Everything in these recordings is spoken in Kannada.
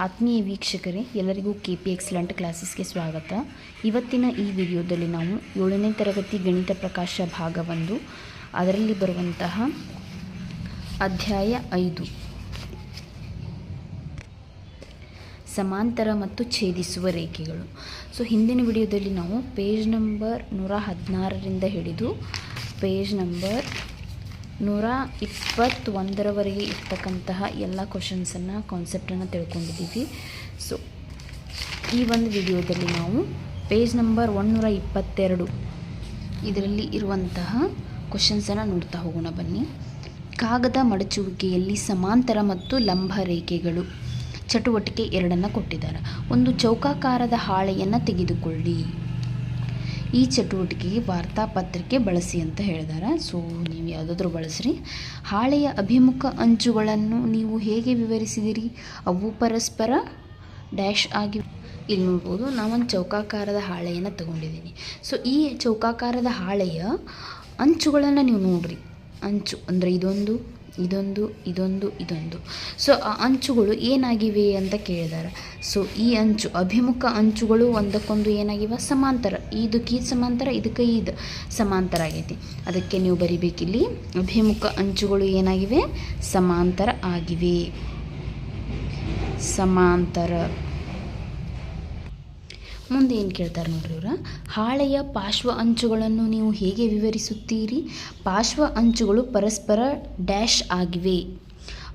ಆತ್ಮೀಯ ವೀಕ್ಷಕರೇ, ಎಲ್ಲರಿಗೂ KP ಎಕ್ಸಲೆಂಟ್ ಕ್ಲಾಸಸ್ಗೆ ಸ್ವಾಗತ. ಇವತ್ತಿನ ಈ ವಿಡಿಯೋದಲ್ಲಿ ನಾವು 7ನೇ ತರಗತಿ ಗಣಿತ ಪ್ರಕಾಶ ಭಾಗ 1 ಅದರಲ್ಲಿ ಬರುವಂತಹ ಅಧ್ಯಾಯ 5 ಸಮಾಂತರ ಮತ್ತು ಛೇದಿಸುವ ರೇಖೆಗಳು. ಸೊ ಹಿಂದಿನ ವಿಡಿಯೋದಲ್ಲಿ ನಾವು ಪೇಜ್ ನಂಬರ್ 116ರಿಂದ ಹಿಡಿದು ಪೇಜ್ ನಂಬರ್ 121ರವರೆಗೆ ಇರ್ತಕ್ಕಂತಹ ಎಲ್ಲ ಕ್ವಶನ್ಸನ್ನು ಕಾನ್ಸೆಪ್ಟನ್ನು ತಿಳ್ಕೊಂಡಿದ್ದೀವಿ. ಸೊ ಈ ಒಂದು ವಿಡಿಯೋದಲ್ಲಿ ನಾವು ಪೇಜ್ ನಂಬರ್ 122 ಇದರಲ್ಲಿ ಇರುವಂತಹ ಕ್ವಶನ್ಸನ್ನು ನೋಡ್ತಾ ಹೋಗೋಣ ಬನ್ನಿ. ಕಾಗದ ಮಡಚುವಿಕೆಯಲ್ಲಿ ಸಮಾಂತರ ಮತ್ತು ಲಂಬ ರೇಖೆಗಳು ಚಟುವಟಿಕೆ 2 ಕೊಟ್ಟಿದ್ದಾರೆ. ಒಂದು ಚೌಕಾಕಾರದ ಹಾಳೆಯನ್ನು ತೆಗೆದುಕೊಳ್ಳಿ. ಈ ಚಟುವಟಿಕೆಗೆ ವಾರ್ತಾಪತ್ರಿಕೆ ಬಳಸಿ ಅಂತ ಹೇಳಿದ್ದಾರೆ. ಸೊ ನೀವು ಯಾವುದಾದ್ರೂ ಬಳಸ್ರಿ. ಹಾಳೆಯ ಅಭಿಮುಖ ಅಂಚುಗಳನ್ನು ನೀವು ಹೇಗೆ ವಿವರಿಸಿದಿರಿ? ಅವು ಪರಸ್ಪರ ಡ್ಯಾಶ್ ಆಗಿ. ಇಲ್ಲಿ ನೋಡ್ಬೋದು, ನಾವೊಂದು ಚೌಕಾಕಾರದ ಹಾಳೆಯನ್ನು ತಗೊಂಡಿದ್ದೀನಿ. ಸೊ ಈ ಚೌಕಾಕಾರದ ಹಾಳೆಯ ಅಂಚುಗಳನ್ನು ನೀವು ನೋಡ್ರಿ. ಅಂಚು ಅಂದರೆ ಇದೊಂದು ಇದೊಂದು ಇದೊಂದು ಇದೊಂದು. ಸೊ ಆ ಅಂಚುಗಳು ಏನಾಗಿವೆ ಅಂತ ಕೇಳಿದ್ದಾರೆ. ಸೊ ಈ ಅಂಚು ಅಭಿಮುಖ ಅಂಚುಗಳು ಒಂದಕ್ಕೊಂದು ಏನಾಗಿವೆ? ಸಮಾಂತರ. ಇದಕ್ಕೆ ಸಮಾಂತರ, ಇದಕ್ಕೆ ಇದು ಸಮಾಂತರ ಆಗೈತಿ. ಅದಕ್ಕೆ ನೀವು ಬರಿಬೇಕಿಲ್ಲಿ ಅಭಿಮುಖ ಅಂಚುಗಳು ಏನಾಗಿವೆ? ಸಮಾಂತರ ಆಗಿವೆ. ಸಮಾಂತರ. ಮುಂದೆ ಏನು ಕೇಳ್ತಾರೆ ನೋಡ್ರಿ ಇವ್ರ, ಹಾಳೆಯ ಪಾರ್ಶ್ವ ಅಂಚುಗಳನ್ನು ನೀವು ಹೇಗೆ ವಿವರಿಸುತ್ತೀರಿ? ಪಾರ್ಶ್ವ ಅಂಚುಗಳು ಪರಸ್ಪರ ಡ್ಯಾಶ್ ಆಗಿವೆ.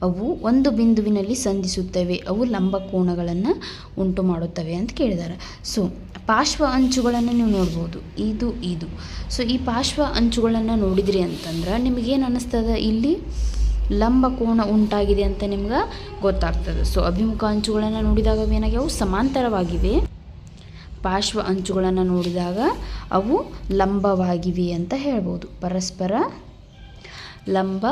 ಅವು ಒಂದು ಬಿಂದುವಿನಲ್ಲಿ ಸಂಧಿಸುತ್ತವೆ. ಅವು ಲಂಬ ಕೋನಗಳನ್ನು ಉಂಟು ಮಾಡುತ್ತವೆ ಅಂತ ಕೇಳಿದ್ದಾರೆ. ಸೊ ಪಾರ್ಶ್ವ ಅಂಚುಗಳನ್ನು ನೀವು ನೋಡ್ಬೋದು, ಇದು ಇದು. ಸೊ ಈ ಪಾರ್ಶ್ವ ಅಂಚುಗಳನ್ನು ನೋಡಿದ್ರಿ ಅಂತಂದ್ರೆ ನಿಮಗೇನು ಅನ್ನಿಸ್ತದೆ? ಇಲ್ಲಿ ಲಂಬ ಕೋನ ಉಂಟಾಗಿದೆ ಅಂತ ನಿಮ್ಗೆ ಗೊತ್ತಾಗ್ತದೆ. ಸೊ ಅಭಿಮುಖ ಅಂಚುಗಳನ್ನು ನೋಡಿದಾಗ ಏನಾಗ್ಯಾವು? ಸಮಾಂತರವಾಗಿವೆ. ಪಾರ್ಶ್ವ ಅಂಚುಗಳನ್ನು ನೋಡಿದಾಗ ಅವು ಲಂಬವಾಗಿವೆ ಅಂತ ಹೇಳ್ಬೋದು. ಪರಸ್ಪರ ಲಂಬ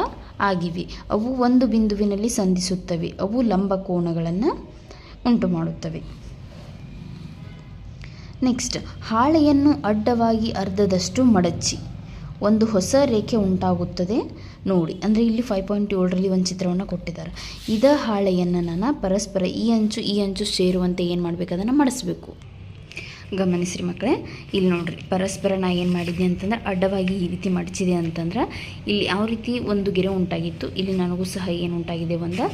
ಆಗಿವೆ. ಅವು ಒಂದು ಬಿಂದುವಿನಲ್ಲಿ ಸಂಧಿಸುತ್ತವೆ. ಅವು ಲಂಬ ಕೋನಗಳನ್ನು ಉಂಟು ಮಾಡುತ್ತವೆ. ನೆಕ್ಸ್ಟ್, ಹಾಳೆಯನ್ನು ಅಡ್ಡವಾಗಿ ಅರ್ಧದಷ್ಟು ಮಡಚಿ ಒಂದು ಹೊಸ ರೇಖೆ ಉಂಟಾಗುತ್ತದೆ ನೋಡಿ. ಅಂದರೆ ಇಲ್ಲಿ 5.7ರಲ್ಲಿ ಒಂದು ಚಿತ್ರವನ್ನು ಕೊಟ್ಟಿದ್ದಾರೆ. ಇದೇ ಹಾಳೆಯನ್ನು ನಾನು ಪರಸ್ಪರ ಈ ಅಂಚು ಸೇರುವಂತೆ ಏನು ಮಾಡಬೇಕು? ಅದನ್ನು ಮಡಿಸ್ಬೇಕು. ಗಮನಿಸ್ರಿ ಮಕ್ಕಳೇ, ಇಲ್ಲಿ ನೋಡ್ರಿ, ಪರಸ್ಪರ ನಾ ಏನು ಮಾಡಿದ್ದೆ ಅಂತಂದ್ರೆ ಅಡ್ಡವಾಗಿ ಈ ರೀತಿ ಮಡಚಿದೆ ಅಂತಂದ್ರೆ ಇಲ್ಲಿ ಯಾವ ರೀತಿ ಒಂದು ಗೆರೆ ಉಂಟಾಗಿತ್ತು, ಇಲ್ಲಿ ನನಗೂ ಸಹ ಏನು ಉಂಟಾಗಿದೆ? ಒಂದು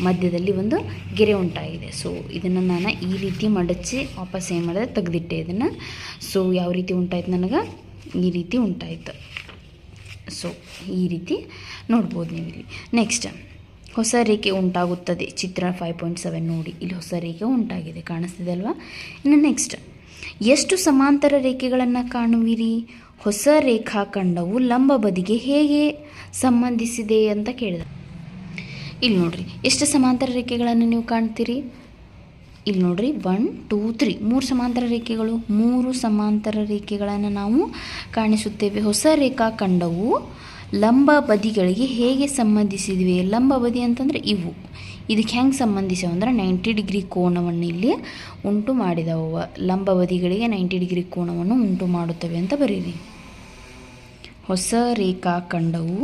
ಮಧ್ಯದಲ್ಲಿ ಒಂದು ಗೆರೆ ಉಂಟಾಗಿದೆ. ಸೊ ಇದನ್ನು ನಾನು ಈ ರೀತಿ ಮಡಚಿ ವಾಪಸ್ ಏನು ಮಾಡಿದೆ? ತೆಗೆದಿಟ್ಟೆ ಇದನ್ನು. ಸೊ ಯಾವ ರೀತಿ ಉಂಟಾಯ್ತು? ನನಗೆ ಈ ರೀತಿ ಉಂಟಾಯಿತು. ಸೊ ಈ ರೀತಿ ನೋಡ್ಬೋದು ನೀವು ಇಲ್ಲಿ. ನೆಕ್ಸ್ಟ್, ಹೊಸ ರೇಖೆ ಉಂಟಾಗುತ್ತದೆ. ಚಿತ್ರ 5.7 ನೋಡಿ, ಇಲ್ಲಿ ಹೊಸ ರೇಖೆ ಉಂಟಾಗಿದೆ, ಕಾಣಿಸ್ತಿದೆ ಅಲ್ವಾ? ಇನ್ನು ನೆಕ್ಸ್ಟ್, ಎಷ್ಟು ಸಮಾಂತರ ರೇಖೆಗಳನ್ನು ಕಾಣುವಿರಿ? ಹೊಸ ರೇಖಾಖಂಡವು ಲಂಬ ಬದಿಗೆ ಹೇಗೆ ಸಂಬಂಧಿಸಿದೆ ಅಂತ ಕೇಳಿದೆ. ಇಲ್ಲಿ ನೋಡ್ರಿ, ಎಷ್ಟು ಸಮಾಂತರ ರೇಖೆಗಳನ್ನು ನೀವು ಕಾಣ್ತೀರಿ? ಇಲ್ಲಿ ನೋಡ್ರಿ, 1 2 3 3 ಸಮಾಂತರ ರೇಖೆಗಳು. 3 ಸಮಾಂತರ ರೇಖೆಗಳನ್ನು ನಾವು ಕಾಣಿಸುತ್ತೇವೆ. ಹೊಸ ರೇಖಾಖಂಡವು ಲಂಬ ಬದಿಗಳಿಗೆ ಹೇಗೆ ಸಂಬಂಧಿಸಿದ್ವಿ? ಲಂಬ ಬದಿ ಅಂತಂದರೆ ಇವು. ಇದಕ್ಕೆ ಹೆಂಗೆ ಸಂಬಂಧಿಸವು ಅಂದ್ರೆ 90 ಡಿಗ್ರಿ ಕೋನವನ್ನು ಇಲ್ಲಿ ಉಂಟು ಮಾಡಿದವು. ಲಂಬ ಬದಿಗಳಿಗೆ 90 ಡಿಗ್ರಿ ಕೋನವನ್ನು ಉಂಟು ಮಾಡುತ್ತವೆ ಅಂತ ಬರೀರಿ. ಹೊಸ ರೇಖಾಖಂಡವು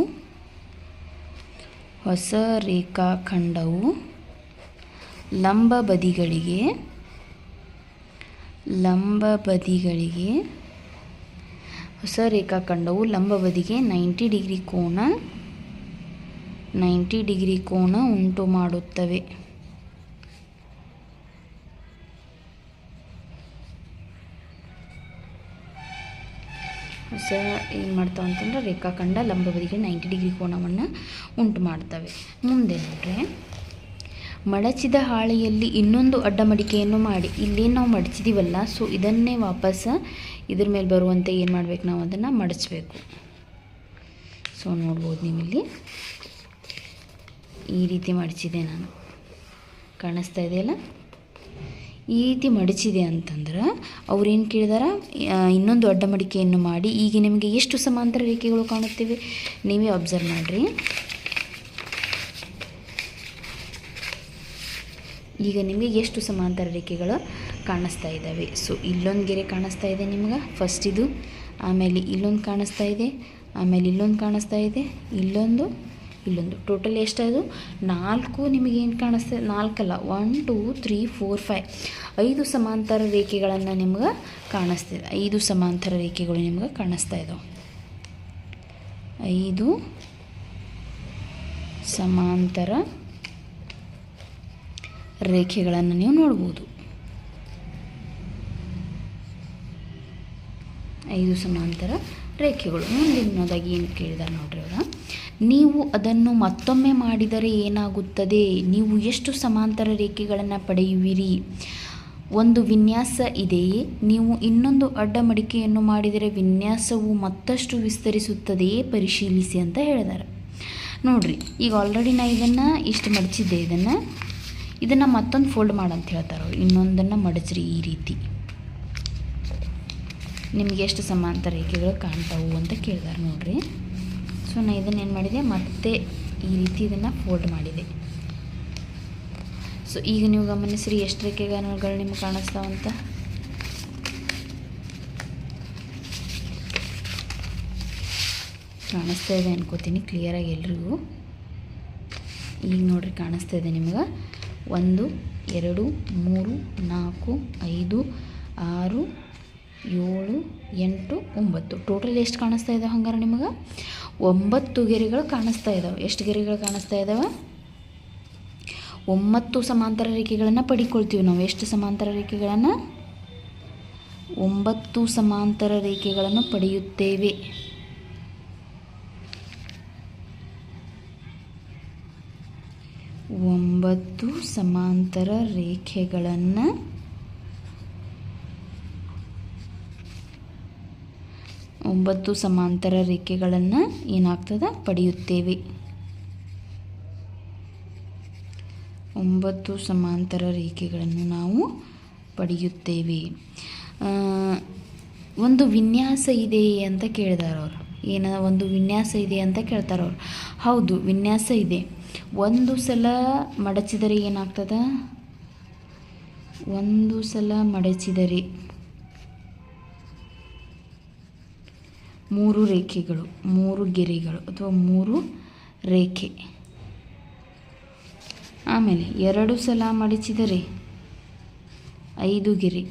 ಲಂಬ ಬದಿಗಳಿಗೆ ಹೊಸ ರೇಖಾಖಂಡವು ಲಂಬ ಬದಿಗೆ 90 ಡಿಗ್ರಿ ಕೋನ ಉಂಟು ಮಾಡುತ್ತವೆ. ಹೊಸ ಏನು ಮಾಡ್ತಾವೆ ಅಂತಂದ್ರೆ ರೇಖಾಖಂಡ ಲಂಬ ಬದಿಗೆ 90 ಡಿಗ್ರಿ ಕೋನವನ್ನು ಉಂಟು ಮಾಡ್ತವೆ. ಮುಂದೆ ನೋಡ್ರೆ, ಮಡಚಿದ ಹಾಳೆಯಲ್ಲಿ ಇನ್ನೊಂದು ಅಡ್ಡಮಡಿಕೆಯನ್ನು ಮಾಡಿ. ಇಲ್ಲೇನು ನಾವು ಮಡಚಿದ್ದೀವಲ್ಲ, ಸೊ ಇದನ್ನೇ ವಾಪಸ್ ಇದ್ರ ಮೇಲೆ ಬರುವಂತೆ ಏನು ಮಾಡಬೇಕು? ನಾವು ಅದನ್ನು ಮಡಚಬೇಕು. ಸೊ ನೋಡ್ಬೋದು ನೀವು ಇಲ್ಲಿ ಈ ರೀತಿ ಮಡಚಿದೆ ನಾನು, ಕಾಣಿಸ್ತಾ ಇದೆಯಲ್ಲ? ಈ ರೀತಿ ಮಡಚಿದೆ ಅಂತಂದ್ರೆ ಅವ್ರೇನು ಕೇಳಿದಾರ? ಇನ್ನೊಂದು ಅಡ್ಡಮಡಿಕೆಯನ್ನು ಮಾಡಿ. ಈಗ ನಿಮಗೆ ಎಷ್ಟು ಸಮಾಂತರ ರೇಖೆಗಳು ಕಾಣುತ್ತವೆ? ನೀವೇ ಅಬ್ಸರ್ವ್ ಮಾಡಿರಿ. ಈಗ ನಿಮಗೆ ಎಷ್ಟು ಸಮಾಂತರ ರೇಖೆಗಳು ಕಾಣಿಸ್ತಾ ಇದ್ದಾವೆ? ಸೊ ಇಲ್ಲೊಂದು ಗೆರೆ ಕಾಣಿಸ್ತಾ ಇದೆ ನಿಮ್ಗೆ, ಫಸ್ಟ್ ಇದು, ಆಮೇಲೆ ಇಲ್ಲೊಂದು ಕಾಣಿಸ್ತಾ ಇದೆ, ಆಮೇಲೆ ಇಲ್ಲೊಂದು ಕಾಣಿಸ್ತಾ ಇದೆ, ಇಲ್ಲೊಂದು, ಇಲ್ಲೊಂದು. ಟೋಟಲ್ ಎಷ್ಟದು 4 ನಿಮಗೇನು ಕಾಣಿಸ್ತದೆ, 4 ಅಲ್ಲ 1 2 3 4 5 5 ಸಮಾಂತರ ರೇಖೆಗಳನ್ನು ನಿಮ್ಗೆ ಕಾಣಿಸ್ತಿದೆ. 5 ಸಮಾಂತರ ರೇಖೆಗಳು ನಿಮ್ಗೆ ಕಾಣಿಸ್ತಾ ಇದ್ದಾವೆ. 5 ಸಮಾಂತರ ರೇಖೆಗಳನ್ನು ನೀವು ನೋಡ್ಬೋದು. 5 ಸಮಾಂತರ ರೇಖೆಗಳು. ಮುಂದಿನದಾಗಿ ಏನು ಕೇಳಿದಾರೆ ನೋಡ್ರಿ ಅವರ, ನೀವು ಅದನ್ನು ಮತ್ತೊಮ್ಮೆ ಮಾಡಿದರೆ ಏನಾಗುತ್ತದೆ, ನೀವು ಎಷ್ಟು ಸಮಾಂತರ ರೇಖೆಗಳನ್ನು ಪಡೆಯುವಿರಿ. ಒಂದು ವಿನ್ಯಾಸ ಇದೆಯೇ, ನೀವು ಇನ್ನೊಂದು ಅಡ್ಡ ಮಡಿಕೆಯನ್ನು ಮಾಡಿದರೆ ವಿನ್ಯಾಸವು ಮತ್ತಷ್ಟು ವಿಸ್ತರಿಸುತ್ತದೆಯೇ ಪರಿಶೀಲಿಸಿ ಅಂತ ಹೇಳಿದ್ದಾರೆ. ನೋಡಿರಿ, ಈಗ ಆಲ್ರೆಡಿ ನಾ ಇದನ್ನು ಇಷ್ಟು ಮಡಚಿದ್ದೆ, ಇದನ್ನು ಮತ್ತೊಂದು ಫೋಲ್ಡ್ ಮಾಡಂತ ಹೇಳ್ತಾರೆ ಅವ್ರು. ಇನ್ನೊಂದನ್ನು ಮಡಚ್ರಿ ಈ ರೀತಿ, ನಿಮಗೆ ಎಷ್ಟು ಸಮಾಂತರ ರೇಖೆಗಳು ಕಾಣ್ತಾವು ಅಂತ ಕೇಳಿದಾರೆ ನೋಡಿರಿ. ಸೊ ನಾನು ಇದನ್ನೇನು ಮಾಡಿದೆ, ಮತ್ತೆ ಈ ರೀತಿ ಇದನ್ನು ಫೋಲ್ಡ್ ಮಾಡಿದೆ. ಸೊ ಈಗ ನೀವು ಗಮನಿಸ್ರಿ ಎಷ್ಟು ರೇಖೆಗಳು ನಿಮ್ಗೆ ಕಾಣಿಸ್ತಾವಂತ. ಕಾಣಿಸ್ತಾ ಇದೆ ಅನ್ಕೋತೀನಿ ಕ್ಲಿಯರಾಗಿ ಎಲ್ರಿಗೂ. ಈಗ ನೋಡ್ರಿ ಕಾಣಿಸ್ತಾ ಇದೆ ನಿಮ್ಗೆ. 1 2 3 4 5 6 7 8 9 ಟೋಟಲ್ ಎಷ್ಟು ಕಾಣಿಸ್ತಾ ಇದ್ದಾವೆ ಹಂಗಾರೆ ನಿಮಗೆ? 9 ಗೆರೆಗಳು ಕಾಣಿಸ್ತಾ ಇದ್ದಾವೆ. ಎಷ್ಟು ಗೆರೆಗಳು ಕಾಣಿಸ್ತಾ ಇದ್ದಾವೆ? 9 ಸಮಾಂತರ ರೇಖೆಗಳನ್ನು ಪಡ್ಕೊಳ್ತೀವಿ ನಾವು. ಎಷ್ಟು ಸಮಾಂತರ ರೇಖೆಗಳನ್ನು? 9 ಸಮಾಂತರ ರೇಖೆಗಳನ್ನು ಪಡೆಯುತ್ತೇವೆ. ಒಂಬತ್ತು ಸಮಾಂತರ ರೇಖೆಗಳನ್ನು ಏನಾಗ್ತದೆ ಪಡೆಯುತ್ತೇವೆ. 9 ಸಮಾಂತರ ರೇಖೆಗಳನ್ನು ನಾವು ಪಡೆಯುತ್ತೇವೆ. ಒಂದು ವಿನ್ಯಾಸ ಇದೆ ಅಂತ ಕೇಳಿದಾರೆ ಅವರು. ಒಂದು ವಿನ್ಯಾಸ ಇದೆ ಅಂತ ಕೇಳ್ತಾರೆ ಅವರು. ಹೌದು, ವಿನ್ಯಾಸ ಇದೆ. ಒಂದು ಸಲ ಮಡಚಿದರೆ ಏನಾಗ್ತದೆ? ಒಂದು ಸಲ ಮಡಚಿದರೆ 3 ರೇಖೆಗಳು, 3 ಗೆರೆಗಳು ಅಥವಾ 3 ರೇಖೆ. ಆಮೇಲೆ 2 ಸಲ ಮಡಚಿದರೆ 5 ಗೆರೆ.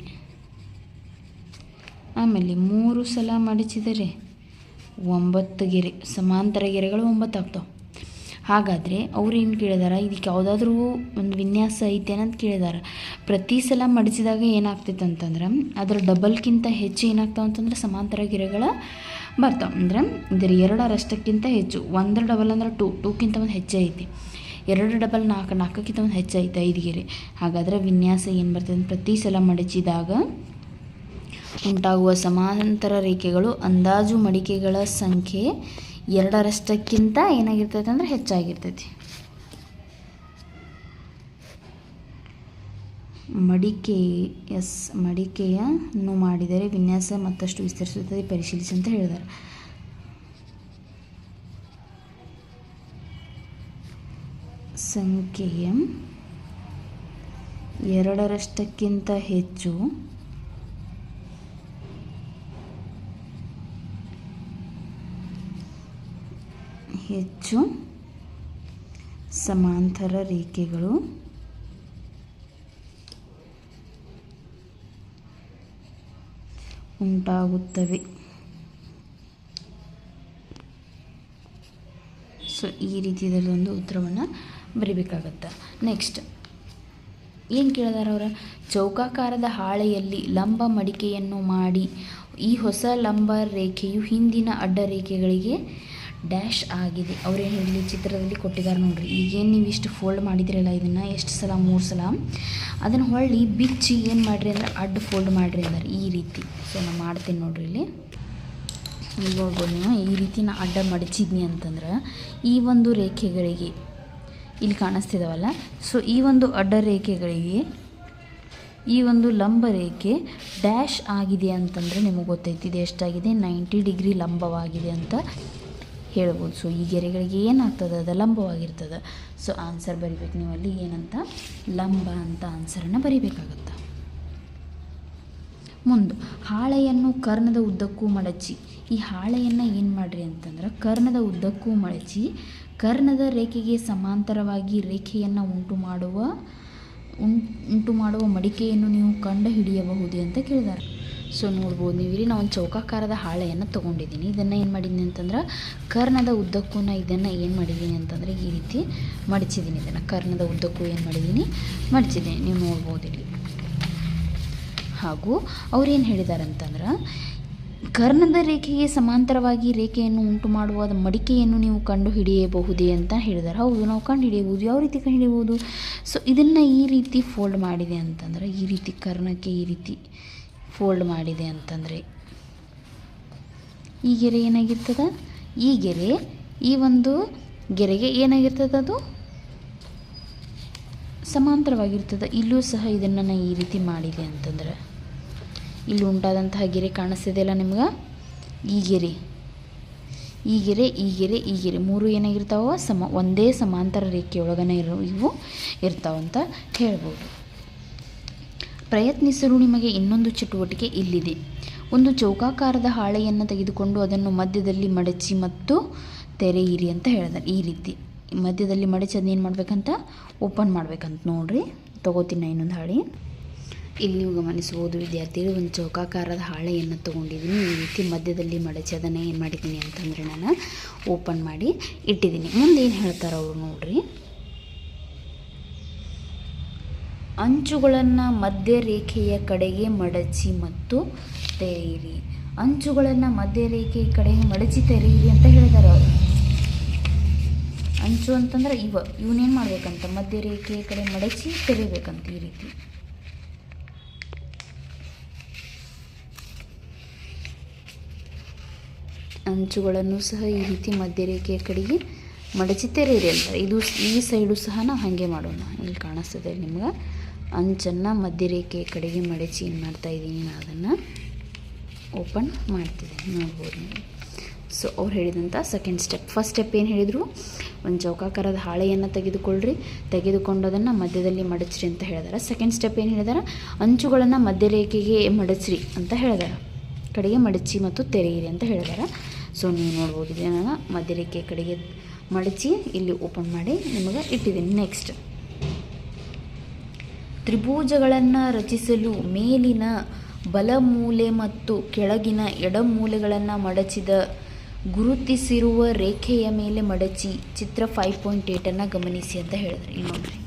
ಆಮೇಲೆ 3 ಸಲ ಮಡಚಿದರೆ 9 ಗೆರೆ. ಸಮಾಂತರ ಗೆರೆಗಳು 9 ಆಗ್ತಾವೆ. ಹಾಗಾದರೆ ಅವ್ರು ಏನು ಕೇಳಿದಾರೆ, ಇದಕ್ಕೆ ಯಾವುದಾದ್ರೂ ಒಂದು ವಿನ್ಯಾಸ ಐತೇನಂತ ಕೇಳಿದಾರೆ. ಪ್ರತಿ ಸಲ ಮಡಿಸಿದಾಗ ಏನಾಗ್ತೈತೆ ಅಂತಂದ್ರೆ ಅದರ ಡಬಲ್ಗಿಂತ ಹೆಚ್ಚು ಏನಾಗ್ತಾವೆ ಅಂತಂದ್ರೆ ಸಮಾಂತರ ಗೆರೆಗಳ ಬರ್ತಾವೆ. ಅಂದ್ರೆ ಇದರ 2 ಹೆಚ್ಚು. 1 ಡಬಲ್ ಅಂದ್ರೆ 2, 2ಕ್ಕಿಂತ ಒಂದು ಹೆಚ್ಚೇ ಐತಿ. 2 ಡಬಲ್ 4, 4ಕ್ಕಿಂತ ಒಂದು ಹೆಚ್ಚೈತೆ 5 ಗೆರೆ. ಹಾಗಾದರೆ ವಿನ್ಯಾಸ ಏನು ಬರ್ತದೆ? ಪ್ರತಿ ಸಲ ಮಡಚಿದಾಗ ಉಂಟಾಗುವ ಸಮಾಂತರ ರೇಖೆಗಳು ಅಂದಾಜು ಮಡಿಕೆಗಳ ಸಂಖ್ಯೆ 2ಕ್ಕಿಂತ ಏನಾಗಿರ್ತೈತೆ ಅಂದರೆ ಹೆಚ್ಚಾಗಿರ್ತೈತಿ. ಮಡಿಕೆಯನ್ನು ಮಾಡಿದರೆ ವಿನ್ಯಾಸ ಮತ್ತಷ್ಟು ವಿಸ್ತರಿಸುತ್ತದೆ ಪರಿಶೀಲಿಸಿ ಅಂತ ಹೇಳಿದ್ದಾರೆ. ಸಂಖ್ಯೆಯ 2ಕ್ಕಿಂತ ಹೆಚ್ಚು ಸಮಾಂತರ ರೇಖೆಗಳು ಉಂಟಾಗುತ್ತವೆ. ಸೊ ಈ ರೀತಿಯದೊಂದು ಉತ್ತರವನ್ನು ಬರೀಬೇಕಾಗತ್ತೆ. ನೆಕ್ಸ್ಟ್ ಏನು ಕೇಳಿದಾರೆ ಅವರ? ಚೌಕಾಕಾರದ ಹಾಳೆಯಲ್ಲಿ ಲಂಬ ಮಡಿಕೆಯನ್ನು ಮಾಡಿ ಈ ಹೊಸ ಲಂಬ ರೇಖೆಯು ಹಿಂದಿನ ಅಡ್ಡ ರೇಖೆಗಳಿಗೆ ಡ್ಯಾಶ್ ಆಗಿದೆ. ಅವ್ರೇನು ಹೇಳಿ ಚಿತ್ರದಲ್ಲಿ ಕೊಟ್ಟಿದ್ದಾರೆ ನೋಡ್ರಿ. ಈಗೇನು ನೀವು ಇಷ್ಟು ಫೋಲ್ಡ್ ಮಾಡಿದ್ರಲ್ಲ, ಇದನ್ನು ಎಷ್ಟು ಸಲ? 3 ಸಲ. ಅದನ್ನು ಹೊಳ್ಳಿ ಬಿಚ್ಚಿ ಏನು ಮಾಡಿರಿ ಅಂದರೆ ಅಡ್ಡ ಫೋಲ್ಡ್ ಮಾಡಿರಿ ಅಂದರೆ ಈ ರೀತಿ. ಸೊ ನಾನು ಮಾಡ್ತೀನಿ ನೋಡ್ರಿ. ಇಲ್ಲಿ ಈಗ ನೋಡ್ಬೋದು ನೀವು, ಈ ರೀತಿ ನಾನು ಅಡ್ಡ ಮಡಚಿದ್ನಿ ಅಂತಂದ್ರೆ ಈ ಒಂದು ರೇಖೆಗಳಿಗೆ ಇಲ್ಲಿ ಕಾಣಿಸ್ತಿದಾವಲ್ಲ, ಸೊ ಈ ಒಂದು ಅಡ್ಡ ರೇಖೆಗಳಿಗೆ ಈ ಒಂದು ಲಂಬ ರೇಖೆ ಡ್ಯಾಶ್ ಆಗಿದೆ ಅಂತಂದರೆ ನಿಮಗೆ ಗೊತ್ತೈತಿ ಇದು ಎಷ್ಟಾಗಿದೆ? 90 ಡಿಗ್ರಿ ಲಂಬವಾಗಿದೆ ಅಂತ ಹೇಳ್ಬೋದು. ಸೊ ಈ ಗೆರೆಗಳಿಗೆ ಏನಾಗ್ತದೆ? ಅದು ಲಂಬವಾಗಿರ್ತದೆ. ಸೊ ಆನ್ಸರ್ ಬರಿಬೇಕು ನೀವು ಅಲ್ಲಿ ಏನಂತ? ಲಂಬ ಅಂತ ಆನ್ಸರನ್ನು ಬರಿಬೇಕಾಗತ್ತೆ. ಮುಂದೆ ಹಾಳೆಯನ್ನು ಕರ್ಣದ ಉದ್ದಕ್ಕೂ ಮಡಚಿ. ಈ ಹಾಳೆಯನ್ನು ಏನು ಮಾಡಿರಿ ಅಂತಂದ್ರೆ ಕರ್ಣದ ಉದ್ದಕ್ಕೂ ಮಡಚಿ ಕರ್ಣದ ರೇಖೆಗೆ ಸಮಾಂತರವಾಗಿ ರೇಖೆಯನ್ನು ಉಂಟು ಮಾಡುವ ಮಡಿಕೆಯನ್ನು ನೀವು ಕಂಡುಹಿಡಿಯಬಹುದೇ ಅಂತ ಕೇಳಿದ್ದಾರೆ. ಸೊ ನೋಡ್ಬೋದು ನೀವು ಇಲ್ಲಿ ನಾನು ಒಂದು ಚೌಕಾಕಾರದ ಹಾಳೆಯನ್ನು ತೊಗೊಂಡಿದ್ದೀನಿ. ಇದನ್ನು ಏನು ಮಾಡಿದ್ದೀನಿ ಅಂತಂದ್ರೆ ಕರ್ಣದ ಉದ್ದಕ್ಕೂ ಇದನ್ನು ಏನು ಮಾಡಿದ್ದೀನಿ ಅಂತಂದರೆ ಈ ರೀತಿ ಮಡಚಿದ್ದೀನಿ. ಇದನ್ನು ಕರ್ಣದ ಉದ್ದಕ್ಕೂ ಏನು ಮಾಡಿದ್ದೀನಿ ಮಡಚಿದ್ದೀನಿ, ನೀವು ನೋಡ್ಬೋದು ಇಲ್ಲಿ. ಹಾಗೂ ಅವ್ರು ಏನು ಹೇಳಿದ್ದಾರೆ ಅಂತಂದ್ರೆ ಕರ್ಣದ ರೇಖೆಗೆ ಸಮಾಂತರವಾಗಿ ರೇಖೆಯನ್ನು ಉಂಟು ಮಾಡುವ ಮಡಿಕೆಯನ್ನು ನೀವು ಕಂಡುಹಿಡಿಯಬಹುದೇ ಅಂತ ಹೇಳಿದ್ದಾರೆ. ಹೌದು, ನಾವು ಕಂಡುಹಿಡಿಯಬಹುದು. ಯಾವ ರೀತಿ ಕಂಡುಹಿಡಿಯಬಹುದು? ಸೊ ಇದನ್ನು ಈ ರೀತಿ ಫೋಲ್ಡ್ ಮಾಡಿದೆ ಅಂತಂದರೆ, ಈ ರೀತಿ ಕರ್ಣಕ್ಕೆ ಈ ರೀತಿ ಫೋಲ್ಡ್ ಮಾಡಿದೆ ಅಂತಂದರೆ ಈ ಗೆರೆ ಏನಾಗಿರ್ತದೆ, ಈ ಗೆರೆ ಈ ಒಂದು ಗೆರೆಗೆ ಏನಾಗಿರ್ತದೆ, ಅದು ಸಮಾಂತರವಾಗಿರ್ತದೆ. ಇಲ್ಲೂ ಸಹ ಇದನ್ನು ನಾನು ಈ ರೀತಿ ಮಾಡಿದೆ ಅಂತಂದರೆ ಇಲ್ಲಿ ಉಂಟಾದಂತಹ ಗೆರೆ ಕಾಣಿಸ್ತಿದೆಯಲ್ಲ ನಿಮ್ಗೆ, ಈ ಗೆರೆ ಈ ಗೆರೆ ಈ ಗೆರೆ ಈ ಗೆರೆ ಮೂರು ಏನಾಗಿರ್ತಾವ ಒಂದೇ ಸಮಾಂತರ ರೇಖೆಯೊಳಗನೆ ಇವು ಇರ್ತಾವಂತ ಹೇಳ್ಬೋದು. ಪ್ರಯತ್ನಿಸಲು ನಿಮಗೆ ಇನ್ನೊಂದು ಚಟುವಟಿಕೆ ಇಲ್ಲಿದೆ. ಒಂದು ಚೌಕಾಕಾರದ ಹಾಳೆಯನ್ನು ತೆಗೆದುಕೊಂಡು ಅದನ್ನು ಮಧ್ಯದಲ್ಲಿ ಮಡಚಿ ಮತ್ತು ತೆರೆಯಿರಿ ಅಂತ ಹೇಳಿದ್ದಾರೆ. ಈ ರೀತಿ ಮಧ್ಯದಲ್ಲಿ ಮಡಚಿ ಅದನ್ನೇನು ಮಾಡಬೇಕಂತ ಓಪನ್ ಮಾಡ್ಬೇಕಂತ ನೋಡ್ರಿ. ತಗೋತೀನಿ ಇನ್ನೊಂದು ಹಾಳೆ. ಇಲ್ಲಿ ನೀವು ಗಮನಿಸ್ಬೋದು ವಿದ್ಯಾರ್ಥಿಗಳು, ಒಂದು ಚೌಕಾಕಾರದ ಹಾಳೆಯನ್ನು ತೊಗೊಂಡಿದ್ದೀನಿ. ಈ ರೀತಿ ಮಧ್ಯದಲ್ಲಿ ಮಡಚಿ ಅದನ್ನು ಏನು ಮಾಡಿದ್ದೀನಿ ಅಂತಂದರೆ ನಾನು ಓಪನ್ ಮಾಡಿ ಇಟ್ಟಿದ್ದೀನಿ. ಮುಂದೆ ಏನು ಹೇಳ್ತಾರೆ ಅವರು ನೋಡ್ರಿ. ಅಂಚುಗಳನ್ನು ಮಧ್ಯ ರೇಖೆಯ ಕಡೆಗೆ ಮಡಚಿ ಮತ್ತು ತೆರೆಯಿರಿ. ಅಂಚುಗಳನ್ನು ಮಧ್ಯ ರೇಖೆಯ ಕಡೆಗೆ ಮಡಚಿ ತೆರೆಯಿರಿ ಅಂತ ಹೇಳಿದ್ದಾರೆ ಅವರು. ಅಂಚು ಅಂತಂದ್ರೆ ಇವನ್ನೇನು ಮಾಡಬೇಕಂತ ಮಧ್ಯ ರೇಖೆಯ ಕಡೆ ಮಡಚಿ ತೆರಿಬೇಕಂತ. ಈ ರೀತಿ ಅಂಚುಗಳನ್ನು ಸಹ ಈ ರೀತಿ ಮಧ್ಯ ರೇಖೆಯ ಕಡೆಗೆ ಮಡಚಿ ತೆರೆಯಿರಿ ಅಂತ. ಇದು ಈ ಸೈಡು ಸಹ ನಾವು ಹಾಗೆ ಮಾಡೋಣ. ಇಲ್ಲಿ ಕಾಣಿಸ್ತದೆ ನಿಮ್ಗೆ, ಅಂಚನ್ನು ಮಧ್ಯ ರೇಖೆಯ ಕಡೆಗೆ ಮಡಚಿ ಏನು ಮಾಡ್ತಾಯಿದ್ದೀನಿ, ನಾನು ಅದನ್ನು ಓಪನ್ ಮಾಡ್ತಿದ್ದೀನಿ, ನೋಡ್ಬೋದು ನೀವು. ಸೊ ಅವ್ರು ಹೇಳಿದಂಥ ಸೆಕೆಂಡ್ ಸ್ಟೆಪ್. ಫಸ್ಟ್ ಸ್ಟೆಪ್ ಏನು ಹೇಳಿದರು, ಒಂದು ಚೌಕಾಕಾರದ ಹಾಳೆಯನ್ನು ತೆಗೆದುಕೊಂಡು ಅದನ್ನು ಮಧ್ಯದಲ್ಲಿ ಮಡಚ್ರಿ ಅಂತ ಹೇಳಿದಾರೆ. ಸೆಕೆಂಡ್ ಸ್ಟೆಪ್ ಏನು ಹೇಳಿದಾರೆ, ಅಂಚುಗಳನ್ನು ಮಧ್ಯ ರೇಖೆಗೆ ಮಡಚ್ರಿ ಅಂತ ಹೇಳಿದಾರೆ, ಕಡೆಗೆ ಮಡಚಿ ಮತ್ತು ತೆರೆಯಿರಿ ಅಂತ ಹೇಳಿದಾರೆ. ಸೊ ನೀವು ನೋಡ್ಬೋದು, ಇದನ್ನು ಮಧ್ಯ ರೇಖೆಯ ಕಡೆಗೆ ಮಡಚಿ ಇಲ್ಲಿ ಓಪನ್ ಮಾಡಿ ನಿಮಗೆ ಇಟ್ಟಿದ್ದೀನಿ. ನೆಕ್ಸ್ಟ್, ತ್ರಿಭುಜಗಳನ್ನು ರಚಿಸಲು ಮೇಲಿನ ಬಲಮೂಲೆ ಮತ್ತು ಕೆಳಗಿನ ಎಡಮೂಲೆಗಳನ್ನು ಮಡಚಿದ ಗುರುತಿಸಿರುವ ರೇಖೆಯ ಮೇಲೆ ಮಡಚಿ ಚಿತ್ರ 5.8 ಗಮನಿಸಿ ಅಂತ ಹೇಳಿದ್ರು. ಇಲ್ಲಿ ನೋಡ್ರಿ,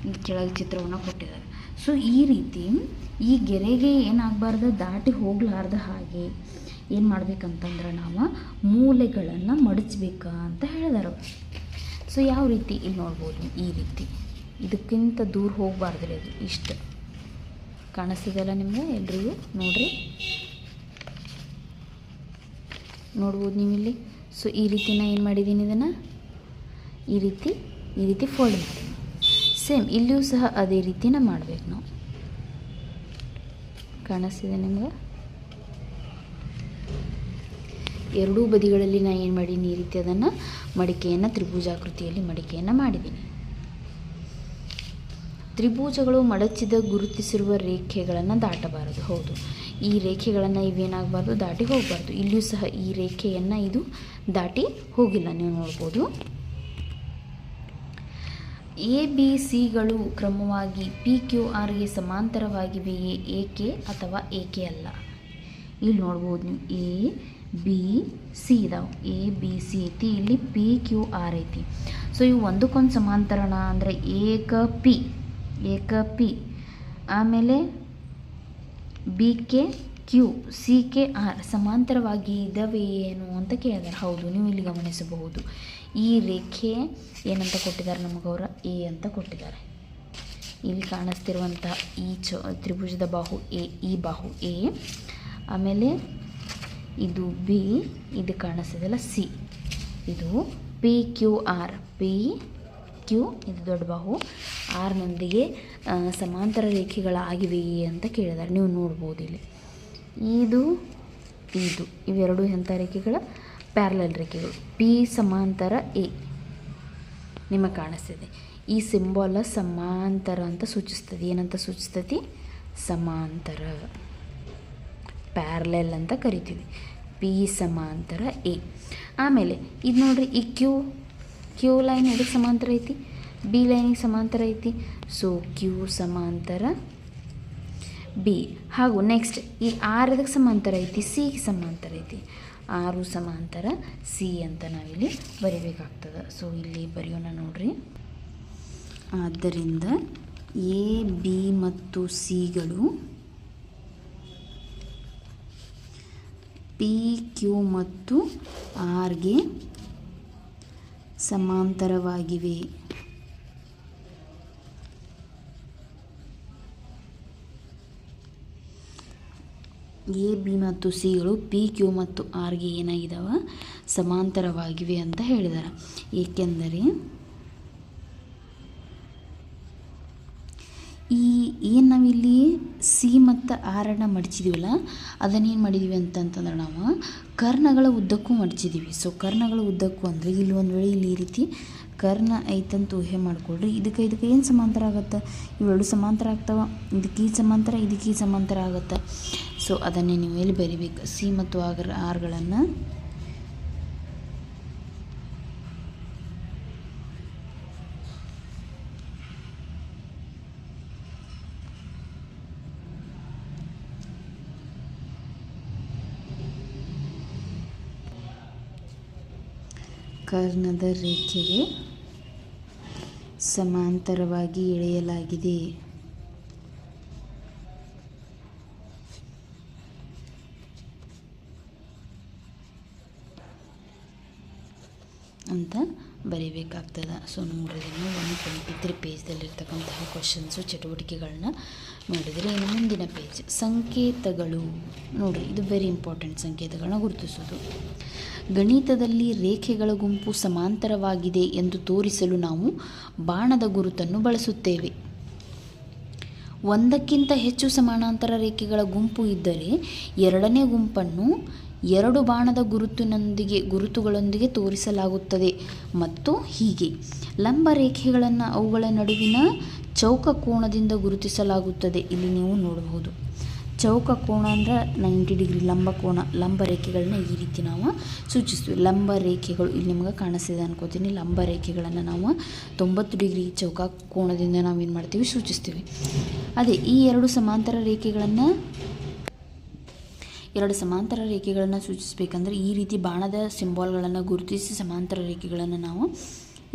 ಈ ಕೆಳಗೆ ಚಿತ್ರವನ್ನು ಕೊಟ್ಟಿದ್ದಾರೆ. ಸೊ ಈ ರೀತಿ ಈ ಗೆರೆಗೆ ಏನಾಗಬಾರ್ದು, ದಾಟಿ ಹೋಗಲಾರ್ದ ಹಾಗೆ ಏನು ಮಾಡ್ಬೇಕಂತಂದ್ರೆ ನಾವು ಮೂಲೆಗಳನ್ನು ಮಡಚಬೇಕಾ ಅಂತ ಹೇಳಿದಾರೆ. ಸೊ ಯಾವ ರೀತಿ, ಇಲ್ಲಿ ನೋಡ್ಬೋದು, ಈ ರೀತಿ ಇದಕ್ಕಿಂತ ದೂರ ಹೋಗಬಾರ್ದ್ರಿ. ಅದು ಇಷ್ಟು ಕಾಣಿಸ್ತಿದೆಯಲ್ಲ ನಿಮಗೆ ಎಲ್ರಿಗೂ, ನೋಡ್ರಿ, ನೋಡ್ಬೋದು ನೀವು ಇಲ್ಲಿ. ಸೊ ಈ ರೀತಿ ನಾನು ಏನು ಮಾಡಿದ್ದೀನಿ, ಇದನ್ನು ಈ ರೀತಿ ಫೋಲ್ಡ್ ಮಾಡಿ. ಸೇಮ್ ಇಲ್ಲಿಯೂ ಸಹ ಅದೇ ರೀತಿನ ಮಾಡಬೇಕು ನಾವು. ಕಾಣಿಸ್ತಿದೆ ನಿಮ್ಗೆ, ಎರಡೂ ಬದಿಗಳಲ್ಲಿ ನಾನು ಏನು ಮಾಡೀನಿ, ಈ ರೀತಿ ಅದನ್ನು ಮಡಿಕೆಯನ್ನು ತ್ರಿಭುಜಾಕೃತಿಯಲ್ಲಿ ಮಡಿಕೆಯನ್ನು ಮಾಡಿದ್ದೀನಿ. ತ್ರಿಭುಜಗಳು ಮಡಚಿದ ಗುರುತಿಸಿರುವ ರೇಖೆಗಳನ್ನು ದಾಟಬಾರದು. ಹೌದು, ಈ ರೇಖೆಗಳನ್ನು ಇವೇನಾಗಬಾರ್ದು, ದಾಟಿ ಹೋಗಬಾರ್ದು. ಇಲ್ಲಿಯೂ ಸಹ ಈ ರೇಖೆಯನ್ನು ಇದು ದಾಟಿ ಹೋಗಿಲ್ಲ, ನೀವು ನೋಡ್ಬೋದು. ಎ ಬಿ ಸಿಗಳು ಕ್ರಮವಾಗಿ PQRಗೆ ಸಮಾಂತರವಾಗಿವೆಯೇ, ಏಕೆ ಅಥವಾ ಏಕೆ ಅಲ್ಲ? ಇಲ್ಲಿ ನೋಡ್ಬೋದು ನೀವು, ಎ ಬಿ ಸಿ ಇದಾವೆ, ಎ ಬಿ ಸಿ ಐತಿ, ಇಲ್ಲಿ PQR ಐತಿ. ಸೊ ಇವು ಒಂದಕ್ಕೊಂದು ಸಮಾಂತರಣ ಅಂದರೆ ಏಕ ಪಿ, ಆಮೇಲೆ BK CKR ಸಮಾಂತರವಾಗಿ ಇದ್ದಾವೆ ಏನು ಅಂತ ಕೇಳಿದ್ದಾರೆ. ಹೌದು, ನೀವು ಇಲ್ಲಿ ಗಮನಿಸಬಹುದು, ಈ ರೇಖೆ ಏನಂತ ಕೊಟ್ಟಿದ್ದಾರೆ ನಮಗವರ, ಎ ಅಂತ ಕೊಟ್ಟಿದ್ದಾರೆ. ಇಲ್ಲಿ ಕಾಣಿಸ್ತಿರುವಂಥ ಈ ತ್ರಿಭುಜದ ಬಾಹು ಎ, ಈ ಬಾಹು ಎ, ಆಮೇಲೆ ಇದು ಬಿ, ಇದು ಕಾಣಿಸ್ತಿದೆಯಲ್ಲ ಸಿ, ಇದು PQR, ಇದು ದೊಡ್ಡ ಬಾಹು, ಆರ್ನೊಂದಿಗೆ ಸಮಾಂತರ ರೇಖೆಗಳಾಗಿವೆಯೇ ಅಂತ ಕೇಳಿದ್ದಾರೆ. ನೀವು ನೋಡ್ಬೋದು ಇಲ್ಲಿ, ಇದು ಇವೆರಡು ಎಂಥ ರೇಖೆಗಳ ಪ್ಯಾರಲಲ್ ರೇಖೆಗಳು. P ಸಮಾಂತರ ಎ ನಿಮಗೆ ಕಾಣಿಸ್ತಿದೆ. ಈ ಸಿಂಬಾಲ ಸಮಾಂತರ ಅಂತ ಸೂಚಿಸ್ತದೆ. ಏನಂತ ಸೂಚಿಸ್ತತಿ? ಸಮಾಂತರ, ಪ್ಯಾರಲಲ್ ಅಂತ ಕರಿತೀವಿ. P ಸಮಾಂತರ ಎ. ಆಮೇಲೆ ಇದು ನೋಡ್ರಿ, ಈ ಕ್ಯೂ ಲೈನ್ ಎದಕ್ಕೆ ಸಮಾಂತರ ಐತಿ? ಬಿ ಲೈನಿಗೆ ಸಮಾಂತರ ಐತಿ. ಸೊ ಕ್ಯೂ ಸಮಾಂತರ ಬಿ. ಹಾಗೂ ನೆಕ್ಸ್ಟ್ ಈ ಆರ್ ಎದಕ್ಕೆ ಸಮಾಂತರ ಐತಿ? ಸಿಗೆ ಸಮಾಂತರ ಐತಿ. ಆರು ಸಮಾಂತರ ಸಿ ಅಂತ ನಾವಿಲ್ಲಿ ಬರಿಬೇಕಾಗ್ತದೆ. ಸೊ ಇಲ್ಲಿ ಬರೆಯೋಣ ನೋಡ್ರಿ. ಆದ್ದರಿಂದ ಎ ಬಿ ಮತ್ತು ಸಿಗಳು ಪಿ ಕ್ಯೂ ಮತ್ತು ಆರ್ಗೆ ಸಮಾಂತರವಾಗಿವೆ. ಎ ಬಿ ಮತ್ತು ಸಿಗಳು ಪಿ ಕ್ಯೂ ಮತ್ತು ಆರ್ಗೆ ಏನಾಗಿದ್ದಾವೆ? ಸಮಾಂತರವಾಗಿವೆ ಅಂತ ಹೇಳಿದ್ದಾರೆ. ಏಕೆಂದರೆ ಏನು ನಾವಿಲ್ಲಿ ಸಿ ಮತ್ತು ಆರನ್ನು ಮಡಚಿದ್ದೀವಲ್ಲ, ಅದನ್ನೇನು ಮಾಡಿದ್ದೀವಿ ಅಂತಂತಂದ್ರೆ ನಾವು ಕರ್ಣಗಳ ಉದ್ದಕ್ಕೂ ಮಡಚಿದ್ದೀವಿ. ಸೊ ಕರ್ಣಗಳ ಉದ್ದಕ್ಕೂ ಅಂದರೆ ಇಲ್ಲಿ ಒಂದು ವೇಳೆ ಇಲ್ಲಿ ಈ ರೀತಿ ಕರ್ಣ ಐತಂತ ಊಹೆ ಮಾಡಿಕೊಡ್ರಿ. ಇದಕ್ಕೆ ಏನು ಸಮಾಂತರ ಆಗುತ್ತೆ? ಇವೆರಡು ಸಮಾಂತರ ಆಗ್ತಾವೆ. ಇದಕ್ಕೆ ಈ ಸಮಾಂತರ, ಇದಕ್ಕೆ ಈ ಸಮಾಂತರ ಆಗುತ್ತೆ. ಸೊ ಅದನ್ನೇ ನೀವು ಎಲ್ಲಿ ಬರಿಬೇಕು? ಸಿ ಮತ್ತು ಆರ್ಗಳನ್ನು ಕರ್ಣದ ರೇಖೆಗೆ ಸಮಾಂತರವಾಗಿ ಎಳೆಯಲಾಗಿದೆ. ಅಂತ ಬರೀಬೇಕಾಗ್ತದೆ. ಸೊ ನೋಡ್ರಿ, ಇದನ್ನು 123 ಪೇಜ್ದಲ್ಲಿರ್ತಕ್ಕಂತಹ ಕ್ವಶನ್ಸು, ಚಟುವಟಿಕೆಗಳನ್ನ ಮಾಡಿದರೆ. ಇನ್ನು ಮುಂದಿನ ಪೇಜ್ ಸಂಕೇತಗಳು ನೋಡ್ರಿ, ಇದು ವೆರಿ ಇಂಪಾರ್ಟೆಂಟ್. ಸಂಕೇತಗಳನ್ನ ಗುರುತಿಸೋದು. ಗಣಿತದಲ್ಲಿ ರೇಖೆಗಳ ಗುಂಪು ಸಮಾಂತರವಾಗಿದೆ ಎಂದು ತೋರಿಸಲು ನಾವು ಬಾಣದ ಗುರುತನ್ನು ಬಳಸುತ್ತೇವೆ. ಒಂದಕ್ಕಿಂತ ಹೆಚ್ಚು ಸಮಾನಾಂತರ ರೇಖೆಗಳ ಗುಂಪು ಇದ್ದರೆ ಎರಡನೇ ಗುಂಪನ್ನು ಎರಡು ಬಾಣದ ಗುರುತುಗಳೊಂದಿಗೆ ತೋರಿಸಲಾಗುತ್ತದೆ. ಮತ್ತು ಹೀಗೆ ಲಂಬ ರೇಖೆಗಳನ್ನು ಅವುಗಳ ನಡುವಿನ ಚೌಕ ಕೋನದಿಂದ ಗುರುತಿಸಲಾಗುತ್ತದೆ. ಇಲ್ಲಿ ನೀವು ನೋಡಬಹುದು, ಚೌಕ ಕೋನ ಅಂದರೆ 90 ಡಿಗ್ರಿ ಲಂಬ ಕೋನ. ಲಂಬ ರೇಖೆಗಳನ್ನ ಈ ರೀತಿ ನಾವು ಸೂಚಿಸ್ತೀವಿ. ಲಂಬ ರೇಖೆಗಳು ಇಲ್ಲಿ ನಿಮ್ಗೆ ಕಾಣಿಸ್ತಿದೆ ಅನ್ಕೋತೀನಿ. ಲಂಬ ರೇಖೆಗಳನ್ನು ನಾವು 90 ಡಿಗ್ರಿ ಚೌಕ ಕೋನದಿಂದ ನಾವೇನು ಮಾಡ್ತೀವಿ? ಸೂಚಿಸ್ತೀವಿ. ಅದೇ ಈ ಎರಡು ಸಮಾಂತರ ರೇಖೆಗಳನ್ನು ಸೂಚಿಸಬೇಕಂದ್ರೆ ಈ ರೀತಿ ಬಾಣದ ಸಿಂಬಾಲ್ಗಳನ್ನು ಗುರುತಿಸಿ ಸಮಾಂತರ ರೇಖೆಗಳನ್ನು ನಾವು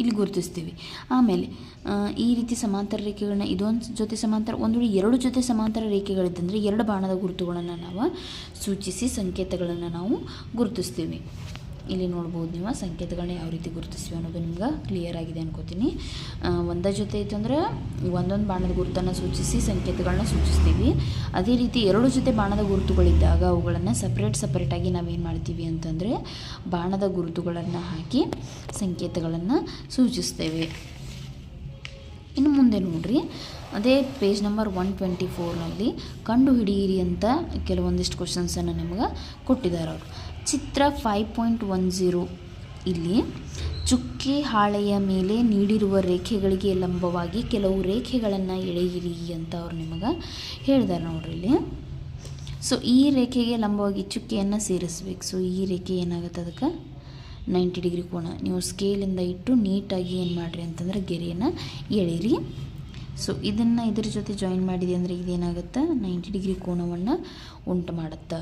ಇಲ್ಲಿ ಗುರುತಿಸ್ತೀವಿ. ಆಮೇಲೆ ಈ ರೀತಿ ಸಮಾಂತರ ರೇಖೆಗಳನ್ನ ಇದೊಂದು ಜೊತೆ ಸಮಾಂತರ, ಒಂದು ವೇಳೆ ಎರಡು ಜೊತೆ ಸಮಾಂತರ ರೇಖೆಗಳಿದ್ದಂದರೆ ಎರಡು ಬಾಣದ ಗುರುತುಗಳನ್ನು ನಾವು ಸೂಚಿಸಿ ಸಂಕೇತಗಳನ್ನು ನಾವು ಗುರುತಿಸ್ತೀವಿ. ಇಲ್ಲಿ ನೋಡ್ಬೋದು ನೀವು ಸಂಕೇತಗಳನ್ನ ಯಾವ ರೀತಿ ಗುರುತಿಸ್ತೀವಿ ಅನ್ನೋದು ನಿಮ್ಗೆ ಕ್ಲಿಯರ್ ಆಗಿದೆ ಅನ್ಕೋತೀನಿ. ಒಂದೇ ಜೊತೆ ಇತ್ತು ಅಂದರೆ ಒಂದೊಂದು ಬಾಣದ ಗುರುತನ್ನು ಸೂಚಿಸಿ ಸಂಕೇತಗಳನ್ನ ಸೂಚಿಸ್ತೀವಿ. ಅದೇ ರೀತಿ ಎರಡು ಜೊತೆ ಬಾಣದ ಗುರುತುಗಳಿದ್ದಾಗ ಅವುಗಳನ್ನು ಸಪ್ರೇಟಾಗಿ ನಾವೇನು ಮಾಡ್ತೀವಿ ಅಂತಂದರೆ ಬಾಣದ ಗುರುತುಗಳನ್ನು ಹಾಕಿ ಸಂಕೇತಗಳನ್ನು ಸೂಚಿಸ್ತೇವೆ. ಇನ್ನು ಮುಂದೆ ನೋಡ್ರಿ, ಅದೇ ಪೇಜ್ ನಂಬರ್ 124ನಲ್ಲಿ ಕಂಡುಹಿಡಿಯಿರಿ ಅಂತ ಕೆಲವೊಂದಿಷ್ಟು ಕ್ವಶನ್ಸನ್ನು ನಿಮ್ಗೆ ಕೊಟ್ಟಿದ್ದಾರೆ ಅವರು. ಚಿತ್ರ 5.10 ಇಲ್ಲಿ ಚುಕ್ಕೆ ಹಾಳೆಯ ಮೇಲೆ ನೀಡಿರುವ ರೇಖೆಗಳಿಗೆ ಲಂಬವಾಗಿ ಕೆಲವು ರೇಖೆಗಳನ್ನು ಎಳೆಯಿರಿ ಅಂತ ಅವ್ರು ನಿಮಗೆ ಹೇಳಿದ್ದಾರೆ ನೋಡ್ರಿ ಇಲ್ಲಿ. ಸೊ ಈ ರೇಖೆಗೆ ಲಂಬವಾಗಿ ಚುಕ್ಕೆಯನ್ನು ಸೇರಿಸ್ಬೇಕು. ಸೊ ಈ ರೇಖೆ ಏನಾಗುತ್ತೆ? ಅದಕ್ಕೆ 90 ಡಿಗ್ರಿ ಕೋನ. ನೀವು ಸ್ಕೇಲಿಂದ ಇಟ್ಟು ನೀಟಾಗಿ ಏನು ಮಾಡಿರಿ ಅಂತಂದರೆ ಗೆರೆಯನ್ನು ಎಳೀರಿ. ಸೊ ಇದನ್ನು ಇದ್ರ ಜೊತೆ ಜಾಯಿನ್ ಮಾಡಿದೆ ಅಂದರೆ ಇದೇನಾಗುತ್ತೆ? 90 ಡಿಗ್ರಿ ಕೋನವನ್ನು ಉಂಟು ಮಾಡುತ್ತೆ.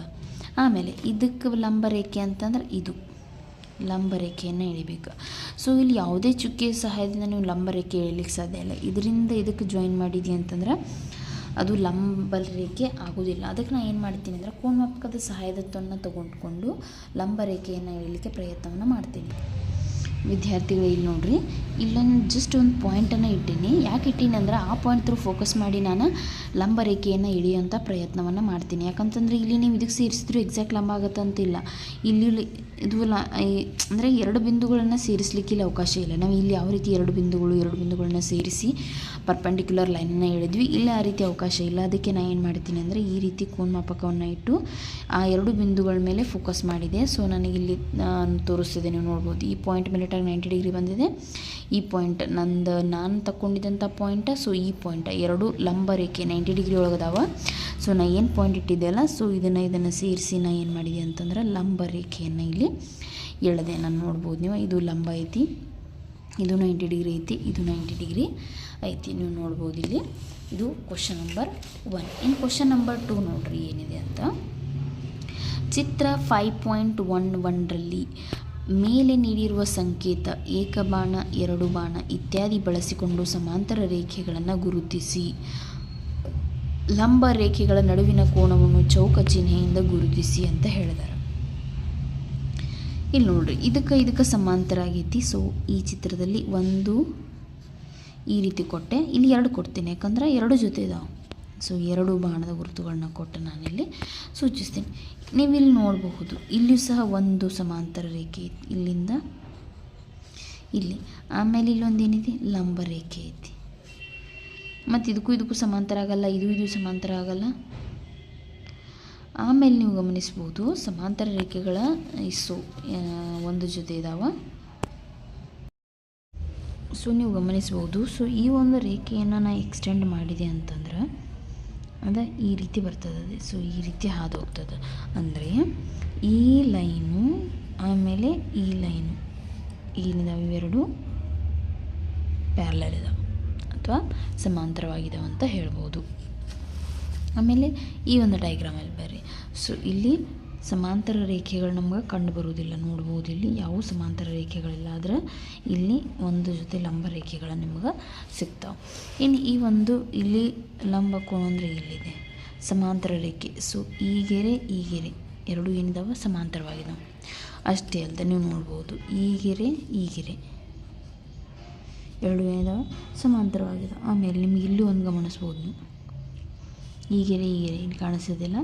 ಆಮೇಲೆ ಇದಕ್ಕೆ ಲಂಬ ರೇಖೆ ಅಂತಂದ್ರೆ ಇದು ಲಂಬ ರೇಖೆಯನ್ನು ಎಳಿಬೇಕು. ಸೊ ಇಲ್ಲಿ ಯಾವುದೇ ಚುಕ್ಕೆಯ ಸಹಾಯದಿಂದ ನೀವು ಲಂಬ ರೇಖೆ ಎಳಿಲಿಕ್ಕೆ ಸಾಧ್ಯ ಇಲ್ಲ. ಇದರಿಂದ ಇದಕ್ಕೆ ಜಾಯಿನ್ ಮಾಡಿದ್ವಿ ಅಂತಂದ್ರೆ ಅದು ಲಂಬ ರೇಖೆ ಆಗೋದಿಲ್ಲ. ಅದಕ್ಕೆ ನಾನು ಏನು ಮಾಡ್ತೀನಿ ಅಂದರೆ ಕೋನಮಾಪಕದ ಸಹಾಯದತ್ವವನ್ನು ತಗೊಂಡ್ಕೊಂಡು ಲಂಬ ರೇಖೆಯನ್ನು ಎಳಿಲಿಕ್ಕೆ ಪ್ರಯತ್ನವನ್ನು ಮಾಡ್ತೀನಿ. ವಿದ್ಯಾರ್ಥಿಗಳು ಇಲ್ಲಿ ನೋಡ್ರಿ, ಇಲ್ಲೊಂದು ಜಸ್ಟ್ ಒಂದು ಪಾಯಿಂಟನ್ನು ಇಟ್ಟೀನಿ. ಯಾಕೆ ಇಟ್ಟೀನಿ ಅಂದರೆ ಆ ಪಾಯಿಂಟ್ ಥ್ರೂ ಫೋಕಸ್ ಮಾಡಿ ನಾನು ಲಂಬ ರೇಖೆಯನ್ನು ಎಳೆಯುವಂಥ ಪ್ರಯತ್ನವನ್ನು ಮಾಡ್ತೀನಿ. ಯಾಕಂತಂದರೆ ಇಲ್ಲಿ ನೀವು ಇದಕ್ಕೆ ಸೇರಿಸಿದ್ರು ಎಕ್ಸಾಕ್ಟ್ ಲಂಬ ಆಗುತ್ತೆ ಅಂತಿಲ್ಲ. ಇಲ್ಲಿ ಇದು ಅಂದರೆ ಎರಡು ಬಿಂದುಗಳನ್ನು ಸೇರಿಸಲಿಕ್ಕಿಲ್ಲ ಅವಕಾಶ ಇಲ್ಲ. ನಾವು ಇಲ್ಲಿ ಯಾವ ರೀತಿ ಎರಡು ಬಿಂದುಗಳನ್ನ ಸೇರಿಸಿ ಪರ್ಪೆಂಡಿಕ್ಯುಲರ್ ಲೈನನ್ನು ಎಳೆದ್ವಿ, ಇಲ್ಲ ಆ ರೀತಿ ಅವಕಾಶ ಇಲ್ಲ. ಅದಕ್ಕೆ ನಾನು ಏನು ಮಾಡ್ತೀನಿ ಅಂದರೆ ಈ ರೀತಿ ಕೋನಮಾಪಕವನ್ನು ಇಟ್ಟು ಆ ಎರಡು ಬಿಂದುಗಳ ಮೇಲೆ ಫೋಕಸ್ ಮಾಡಿದೆ. ಸೊ ನನಗಿಲ್ಲಿ ತೋರಿಸ್ತಿದೆ, ನೀವು ನೋಡ್ಬೋದು. ಈ ಪಾಯಿಂಟ್ ಮೇಲೆ 90 ಡಿಗ್ರಿ ಬಂದಿದೆ. ಈ ಪಾಯಿಂಟ್ ನಾನು ತಗೊಂಡಿದ್ದಂಥ ಪಾಯಿಂಟ. ಸೊ ಈ ಪಾಯಿಂಟ್ ಎರಡು ಲಂಬ ರೇಖೆ 90 ಡಿಗ್ರಿ ಒಳಗದಾವ. ಸೊ ನಾನು ಏನು ಪಾಯಿಂಟ್ ಇಟ್ಟಿದ್ದೆಲ್ಲ, ಸೊ ಇದನ್ನು ಸೇರಿಸಿ ನಾನು ಏನು ಮಾಡಿದೆ ಅಂತಂದ್ರೆ ಲಂಬ ರೇಖೆಯನ್ನು ಇಲ್ಲಿ ಎಳೆದೆ. ನಾನು ನೋಡ್ಬೋದು ನೀವು, ಇದು ಲಂಬ ಐತಿ, ಇದು 90 ಡಿಗ್ರಿ ಐತಿ, ಇದು 90 ಡಿಗ್ರಿ ಐತಿ. ನೀವು ನೋಡ್ಬೋದು ಇಲ್ಲಿ. ಇದು ಕ್ವಶನ್ ನಂಬರ್ 1. ಇನ್ನು ಕ್ವಶನ್ ನಂಬರ್ 2 ನೋಡ್ರಿ ಏನಿದೆ ಅಂತ. ಚಿತ್ರ 5.11ರಲ್ಲಿ ಮೇಲೆ ನೀಡಿರುವ ಸಂಕೇತ ಏಕಬಾಣ, ಎರಡು ಬಾಣ ಇತ್ಯಾದಿ ಬಳಸಿಕೊಂಡು ಸಮಾಂತರ ರೇಖೆಗಳನ್ನು ಗುರುತಿಸಿ. ಲಂಬ ರೇಖೆಗಳ ನಡುವಿನ ಕೋನವನ್ನು ಚೌಕ ಚಿಹ್ನೆಯಿಂದ ಗುರುತಿಸಿ ಅಂತ ಹೇಳಿದ್ದಾರೆ. ಇಲ್ಲಿ ನೋಡ್ರಿ, ಇದಕ್ಕೆ ಸಮಾಂತರ ಆಗೈತಿ. ಸೊ ಈ ಚಿತ್ರದಲ್ಲಿ ಒಂದು ಈ ರೀತಿ ಕೊಟ್ಟೆ, ಇಲ್ಲಿ 2 ಕೊಡ್ತೀನಿ, ಯಾಕಂದ್ರೆ 2 ಜೊತೆ ಇದಾವೆ. ಸೊ 2 ಬಾಣದ ಗುರುತುಗಳನ್ನ ಕೊಟ್ಟು ನಾನಿಲ್ಲಿ ಸೂಚಿಸ್ತೀನಿ. ನೀವು ಇಲ್ಲಿ ನೋಡಬಹುದು, ಇಲ್ಲಿಯೂ ಸಹ ಒಂದು ಸಮಾಂತರ ರೇಖೆ ಐತಿ, ಇಲ್ಲಿಂದ ಇಲ್ಲಿ. ಆಮೇಲೆ ಇಲ್ಲೊಂದು ಏನಿದೆ, ಲಂಬ ರೇಖೆ ಐತಿ. ಮತ್ತು ಇದಕ್ಕೂ ಸಮಾಂತರ ಆಗಲ್ಲ, ಇದು ಸಮಾಂತರ ಆಗಲ್ಲ. ಆಮೇಲೆ ನೀವು ಗಮನಿಸ್ಬೋದು, ಸಮಾಂತರ ರೇಖೆಗಳ ಒಂದು ಜೊತೆ ಇದಾವ. ಸೊ ನೀವು ಗಮನಿಸ್ಬೋದು. ಸೊ ಈ ಒಂದು ರೇಖೆಯನ್ನು ನಾನು ಎಕ್ಸ್ಟೆಂಡ್ ಮಾಡಿದೆ ಅಂತಂದ್ರೆ ಅದು ಈ ರೀತಿ ಬರ್ತದೆ. ಸೊ ಈ ರೀತಿ ಹಾದು ಹೋಗ್ತದೆ. ಅಂದರೆ ಈ ಲೈನು ಆಮೇಲೆ ಈ ಲೈನು ಏನಿದಾವೆ, ಇವೆರಡು ಪ್ಯಾರಲಲ್ ಇದಾವೆ ಅಥವಾ ಸಮಾಂತರವಾಗಿದ್ದಾವೆ ಅಂತ ಹೇಳ್ಬೋದು. ಆಮೇಲೆ ಈ ಒಂದು ಡಯಾಗ್ರಾಮಲ್ಲಿ ಬರ್ರಿ. ಸೊ ಇಲ್ಲಿ ಸಮಾಂತರ ರೇಖೆಗಳು ನಮ್ಗೆ ಕಂಡು ಬರುವುದಿಲ್ಲ, ನೋಡ್ಬೋದು. ಇಲ್ಲಿ ಯಾವ ಸಮಾಂತರ ರೇಖೆಗಳಿಲ್ಲ, ಆದರೆ ಇಲ್ಲಿ ಒಂದು ಜೊತೆ ಲಂಬ ರೇಖೆಗಳು ನಿಮ್ಗೆ ಸಿಗ್ತಾವೆ. ಇನ್ನು ಈ ಒಂದು ಇಲ್ಲಿ ಲಂಬ ಕೋನ ಅಂದರೆ ಇಲ್ಲಿದೆ ಸಮಾಂತರ ರೇಖೆ. ಸೊ ಈ ಗೆರೆ ಎರಡು ಏನಿದಾವೆ ಸಮಾಂತರವಾಗಿದ್ದಾವೆ. ಅಷ್ಟೇ ಅಲ್ಲದೆ ನೀವು ನೋಡ್ಬೋದು, ಈ ಗೆರೆ ಎರಡು ಏನಿದಾವೆ ಸಮಾಂತರವಾಗಿದ್ದಾವೆ. ಆಮೇಲೆ ನಿಮ್ಗೆ ಇಲ್ಲೂ ಒಂದು ಗಮನಿಸ್ಬೋದು, ನೀವು ಈ ಗೆರೆ ಇಲ್ಲಿ ಕಾಣಿಸೋದಿಲ್ಲ.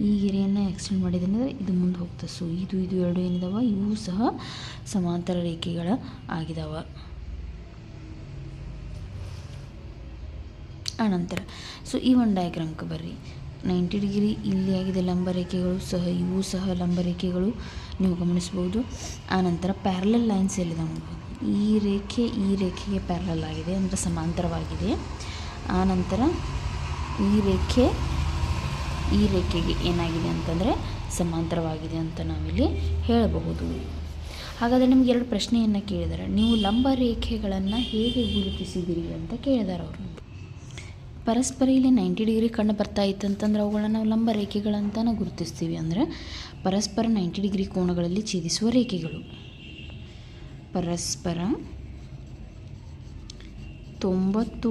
ಈ ಗೆರೆಯನ್ನು ಎಕ್ಸ್ಟೆಂಡ್ ಮಾಡಿದ್ರೆ ಇದು ಮುಂದೆ ಹೋಗ್ತದೆ. ಸೊ ಇದು ಎರಡು ಏನಿದಾವೆ, ಇವು ಸಹ ಸಮಾಂತರ ರೇಖೆಗಳ ಆಗಿದಾವೆ. ಆನಂತರ ಸೊ ಈ ಒಂದು ಡಯಾಗ್ರಾಮ್ಗೆ ಬರ್ರಿ. 90 ಡಿಗ್ರಿ ಇಲ್ಲಿ ಆಗಿದೆ ಲಂಬ ರೇಖೆಗಳು ಸಹ, ಇವು ಸಹ ಲಂಬ ರೇಖೆಗಳು ನೀವು ಗಮನಿಸ್ಬೋದು. ಆನಂತರ ಪ್ಯಾರಲಲ್ ಲೈನ್ಸ್ ಎಲ್ಲಿದೆ ನೋಡ್ಬೋದು. ಈ ರೇಖೆಗೆ ಪ್ಯಾರಲಲ್ ಆಗಿದೆ, ಅಂದರೆ ಸಮಾಂತರವಾಗಿದೆ. ಆನಂತರ ಈ ರೇಖೆಗೆ ಏನಾಗಿದೆ ಅಂತಂದರೆ ಸಮಾಂತರವಾಗಿದೆ ಅಂತ ನಾವಿಲ್ಲಿ ಹೇಳಬಹುದು. ಹಾಗಾದರೆ ನಿಮ್ಗೆ 2 ಪ್ರಶ್ನೆಯನ್ನು ಕೇಳಿದ್ದಾರೆ. ನೀವು ಲಂಬ ರೇಖೆಗಳನ್ನು ಹೇಗೆ ಗುರುತಿಸಿದಿರಿ ಅಂತ ಕೇಳಿದ್ದಾರೆ ಅವರು. ಪರಸ್ಪರ ಇಲ್ಲಿ 90 ಡಿಗ್ರಿ ಕಂಡು ಬರ್ತಾ ಇತ್ತು ಅಂತಂದ್ರೆ ಅವುಗಳನ್ನ ನಾವು ಲಂಬ ರೇಖೆಗಳಂತಲೇ ಗುರುತಿಸ್ತೀವಿ. ಅಂದರೆ ಪರಸ್ಪರ 90 ಡಿಗ್ರಿ ಕೋನಗಳಲ್ಲಿ ಛೇದಿಸುವ ರೇಖೆಗಳು. ಪರಸ್ಪರ 90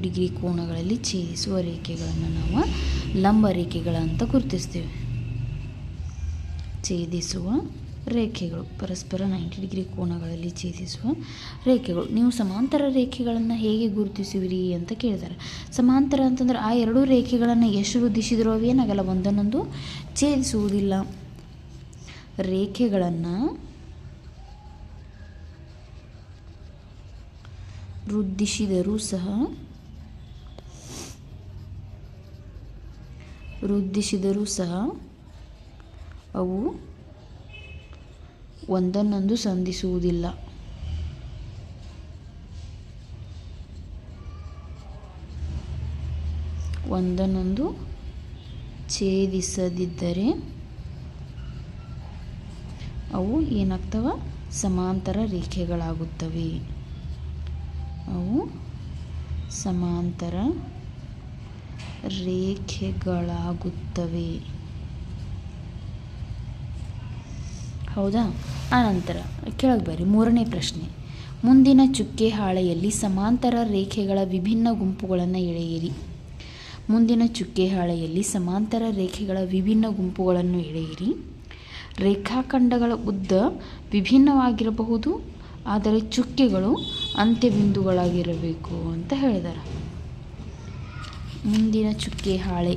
ಡಿಗ್ರಿ ಕೋನಗಳಲ್ಲಿ ಛೇದಿಸುವ ರೇಖೆಗಳನ್ನು ನಾವು ಲಂಬ ರೇಖೆಗಳಂತ ಗುರುತಿಸ್ತೀವಿ. ಛೇದಿಸುವ ರೇಖೆಗಳು, ಪರಸ್ಪರ 90 ಡಿಗ್ರಿ ಕೋನಗಳಲ್ಲಿ ಛೇದಿಸುವ ರೇಖೆಗಳು. ನೀವು ಸಮಾಂತರ ರೇಖೆಗಳನ್ನು ಹೇಗೆ ಗುರುತಿಸುವಿರಿ ಅಂತ ಕೇಳಿದ್ದಾರೆ. ಸಮಾಂತರ ಅಂತಂದ್ರೆ ಆ 2 ರೇಖೆಗಳನ್ನು ಎಷ್ಟು ವೃದ್ಧಿಸಿದರೂ ಅವೇನಾಗಲ್ಲ, ಒಂದನ್ನೊಂದು ಛೇದಿಸುವುದಿಲ್ಲ. ರೇಖೆಗಳನ್ನು ವೃದ್ಧಿಸಿದರೂ ಸಹ ಅವು ಒಂದನ್ನೊಂದು ಸಂಧಿಸುವುದಿಲ್ಲ. ಒಂದನ್ನೊಂದು ಛೇದಿಸದಿದ್ದರೆ ಅವು ಏನಾಗ್ತವ, ಸಮಾಂತರ ರೇಖೆಗಳಾಗುತ್ತವೆ. ಅವು ಸಮಾಂತರ ರೇಖೆಗಳಾಗುತ್ತವೆ. ಹೌದಾ? ಆನಂತರ ಕೆಳಗೆ ಬರ್ರಿ. 3ನೇ ಪ್ರಶ್ನೆ. ಮುಂದಿನ ಚುಕ್ಕೆ ಹಾಳೆಯಲ್ಲಿ ಸಮಾಂತರ ರೇಖೆಗಳ ವಿಭಿನ್ನ ಗುಂಪುಗಳನ್ನು ಎಳೆಯಿರಿ. ಮುಂದಿನ ಚುಕ್ಕೆ ಹಾಳೆಯಲ್ಲಿ ಸಮಾಂತರ ರೇಖೆಗಳ ವಿಭಿನ್ನ ಗುಂಪುಗಳನ್ನು ಎಳೆಯಿರಿ. ರೇಖಾಖಂಡಗಳ ಉದ್ದ ವಿಭಿನ್ನವಾಗಿರಬಹುದು, ಆದರೆ ಚುಕ್ಕೆಗಳು ಅಂತ್ಯಬಿಂದುಗಳಾಗಿರಬೇಕು ಅಂತ ಹೇಳಿದ್ದಾರೆ. ಮುಂದಿನ ಚುಕ್ಕೆ ಹಾಳೆ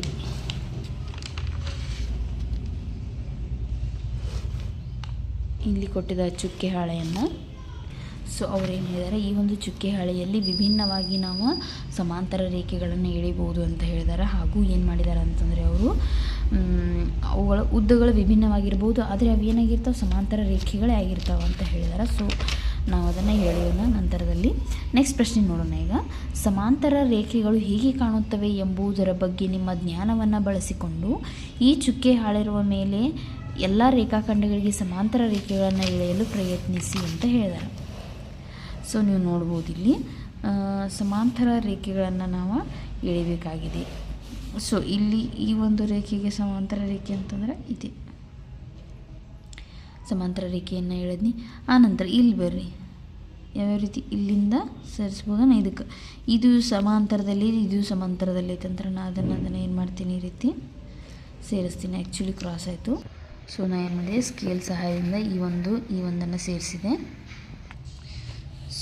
ಇಲ್ಲಿ ಕೊಟ್ಟಿದ್ದ ಚುಕ್ಕೆ ಹಾಳೆಯನ್ನು. ಸೊ ಅವ್ರೇನು ಹೇಳಿದ್ದಾರೆ, ಈ ಒಂದು ಚುಕ್ಕೆ ಹಾಳೆಯಲ್ಲಿ ವಿಭಿನ್ನವಾಗಿ ನಾವು ಸಮಾಂತರ ರೇಖೆಗಳನ್ನು ಎಳೆಯಬಹುದು ಅಂತ ಹೇಳಿದ್ದಾರೆ. ಹಾಗೂ ಏನು ಮಾಡಿದ್ದಾರೆ ಅಂತಂದರೆ ಅವರು ಅವುಗಳ ಉದ್ದಗಳು ವಿಭಿನ್ನವಾಗಿರ್ಬೋದು, ಆದರೆ ಅವು ಏನಾಗಿರ್ತಾವೆ, ಸಮಾಂತರ ರೇಖೆಗಳೇ ಆಗಿರ್ತಾವೆ ಅಂತ ಹೇಳಿದ್ದಾರೆ. ಸೊ ನಾವು ಅದನ್ನು ಹೇಳೋಣ ನಂತರದಲ್ಲಿ. ನೆಕ್ಸ್ಟ್ ಪ್ರಶ್ನೆ ನೋಡೋಣ ಈಗ. ಸಮಾಂತರ ರೇಖೆಗಳು ಹೇಗೆ ಕಾಣುತ್ತವೆ ಎಂಬುದರ ಬಗ್ಗೆ ನಿಮ್ಮ ಜ್ಞಾನವನ್ನು ಬಳಸಿಕೊಂಡು ಈ ಚುಕ್ಕೆ ಹಾಳೆರುವ ಮೇಲೆ ಎಲ್ಲ ರೇಖಾಖಂಡಗಳಿಗೆ ಸಮಾಂತರ ರೇಖೆಗಳನ್ನು ಎಳೆಯಲು ಪ್ರಯತ್ನಿಸಿ ಅಂತ ಹೇಳಿದ್ದಾರೆ. ಸೊ ನೀವು ನೋಡ್ಬೋದು ಇಲ್ಲಿ ಸಮಾಂತರ ರೇಖೆಗಳನ್ನು ನಾವು ಎಳಿಬೇಕಾಗಿದೆ. ಸೊ ಇಲ್ಲಿ ಈ ಒಂದು ರೇಖೆಗೆ ಸಮಾಂತರ ರೇಖೆ ಅಂತಂದರೆ ಇದೆ, ಸಮಾಂತರ ರೇಖೆಯನ್ನು ಎಳೆದ್ನಿ. ಆನಂತರ ಇಲ್ಲಿ ಬರ್ರಿ, ಯಾವ್ಯಾವ ರೀತಿ ಇಲ್ಲಿಂದ ಸೇರಿಸ್ಬೋದು. ಇದಕ್ಕೆ ಇದು ಸಮಾಂತರದಲ್ಲಿ, ಇದು ಸಮಾಂತರದಲ್ಲಿ ಐತಂದ್ರೆ ನಾನು ಅದನ್ನು ಏನು ಮಾಡ್ತೀನಿ, ಈ ರೀತಿ ಸೇರಿಸ್ತೀನಿ. ಆ್ಯಕ್ಚುಲಿ ಕ್ರಾಸ್ ಆಯಿತು. ಸೊ ನಾನು ಏನು ಮಾಡಿದೆ, ಸ್ಕೇಲ್ ಸಹಾಯದಿಂದ ಈ ಒಂದನ್ನು ಸೇರಿಸಿದೆ.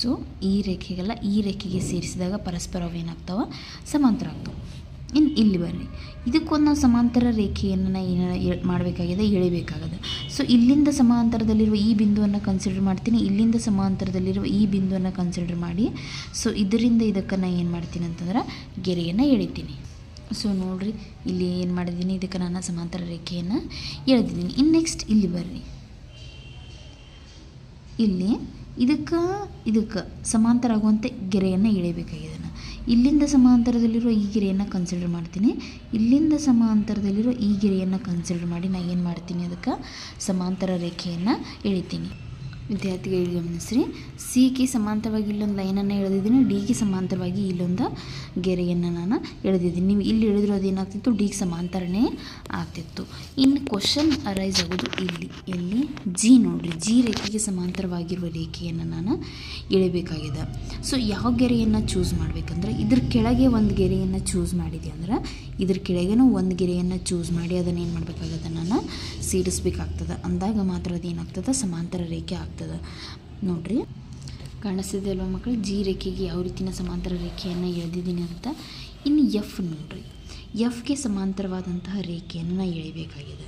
ಸೊ ಈ ರೇಖೆಗೆ ಸೇರಿಸಿದಾಗ ಪರಸ್ಪರ ಅವೇನಾಗ್ತಾವೆ, ಸಮಾಂತರ ಆಗ್ತವೆ. ಇನ್ನು ಇಲ್ಲಿ ಬರ್ರಿ, ಇದಕ್ಕೊಂದು ನಾವು ಸಮಾಂತರ ರೇಖೆಯನ್ನು ಏನು ಮಾಡಬೇಕಾಗಿದೆ, ಎಳಿಬೇಕಾಗಿದೆ. ಸೊ ಇಲ್ಲಿಂದ ಸಮಾಂತರದಲ್ಲಿರುವ ಈ ಬಿಂದುವನ್ನು ಕನ್ಸಿಡರ್ ಮಾಡ್ತೀನಿ, ಇಲ್ಲಿಂದ ಸಮಾಂತರದಲ್ಲಿರುವ ಈ ಬಿಂದುವನ್ನು ಕನ್ಸಿಡರ್ ಮಾಡಿ, ಸೊ ಇದರಿಂದ ಇದಕ್ಕೆ ನಾನು ಏನು ಮಾಡ್ತೀನಿ ಅಂತಂದ್ರೆ ಗೆರೆಯನ್ನು ಎಳಿತೀನಿ. ಸೊ ನೋಡಿರಿ, ಇಲ್ಲಿ ಏನು ಮಾಡಿದ್ದೀನಿ, ಇದಕ್ಕೆ ನಾನು ಸಮಾಂತರ ರೇಖೆಯನ್ನು ಎಳೆದಿದ್ದೀನಿ. ಇನ್ನು ನೆಕ್ಸ್ಟ್ ಇಲ್ಲಿ ಬರ್ರಿ, ಇಲ್ಲಿ ಇದಕ್ಕೆ ಸಮಾಂತರ ಆಗುವಂತೆ ಗೆರೆಯನ್ನು ಎಳೆಯಬೇಕಾಗಿದೆ. ಇಲ್ಲಿಂದ ಸಮಾಂತರದಲ್ಲಿರೋ ಈ ಗೆರೆಯನ್ನು ಕನ್ಸಿಡರ್ ಮಾಡ್ತೀನಿ, ಇಲ್ಲಿಂದ ಸಮಾಂತರದಲ್ಲಿರೋ ಈ ಗೆರೆಯನ್ನು ಕನ್ಸಿಡರ್ ಮಾಡಿ ನಾನು ಏನು ಮಾಡ್ತೀನಿ, ಅದಕ್ಕೆ ಸಮಾಂತರ ರೇಖೆಯನ್ನು ಎಳಿತೀನಿ. ವಿದ್ಯಾರ್ಥಿಗಳಿಗೆ ಗಮನಿಸ್ರಿ, ಸಿಗೆ ಸಮಾಂತರವಾಗಿ ಇಲ್ಲೊಂದು ಲೈನನ್ನು ಎಳೆದಿದ್ದೀನಿ, ಡಿಗೆ ಸಮಾಂತರವಾಗಿ ಇಲ್ಲೊಂದು ಗೆರೆಯನ್ನು ನಾನು ಎಳೆದಿದ್ದೀನಿ. ನೀವು ಇಲ್ಲಿ ಎಳೆದಿರೋದು ಏನಾಗ್ತಿತ್ತು, ಡಿಗೆ ಸಮಾಂತರನೇ ಆಗ್ತಿತ್ತು. ಇನ್ನು ಕ್ವಶನ್ ಅರೈಸ್ ಆಗೋದು ಇಲ್ಲಿ ಜಿ ನೋಡಿರಿ, ಜಿ ರೇಖೆಗೆ ಸಮಾಂತರವಾಗಿರುವ ರೇಖೆಯನ್ನು ನಾನು ಎಳಿಬೇಕಾಗಿದೆ. ಸೊ ಯಾವ ಗೆರೆಯನ್ನು ಚೂಸ್ ಮಾಡಬೇಕಂದ್ರೆ, ಇದ್ರ ಕೆಳಗೆ ಒಂದು ಗೆರೆಯನ್ನು ಚೂಸ್ ಮಾಡಿದೆ ಅಂದ್ರೆ ಇದ್ರ ಕೆಳಗೇನೂ ಒಂದು ಗೆರೆಯನ್ನು ಚೂಸ್ ಮಾಡಿ ಅದನ್ನು ಏನು ಮಾಡಬೇಕಾಗತ್ತೆ, ನಾನು ಸೇರಿಸ್ಬೇಕಾಗ್ತದೆ. ಅಂದಾಗ ಮಾತ್ರ ಅದೇನಾಗ್ತದೆ, ಸಮಾಂತರ ರೇಖೆ ಆಗ್ತದೆ. ನೋಡ್ರಿ, ಕಾಣಿಸ್ತಿದೆ ಅಲ್ವ ಮಕ್ಕಳು, ಜಿ ರೇಖೆಗೆ ಯಾವ ರೀತಿಯ ಸಮಾಂತರ ರೇಖೆಯನ್ನು ಎಳೆದಿದ್ದೀನಿ ಅಂತ. ಇನ್ನು ಎಫ್ ನೋಡ್ರಿ, ಎಫ್ಗೆ ಸಮಾಂತರವಾದಂತಹ ರೇಖೆಯನ್ನು ನಾನು ಎಳಿಬೇಕಾಗಿದೆ.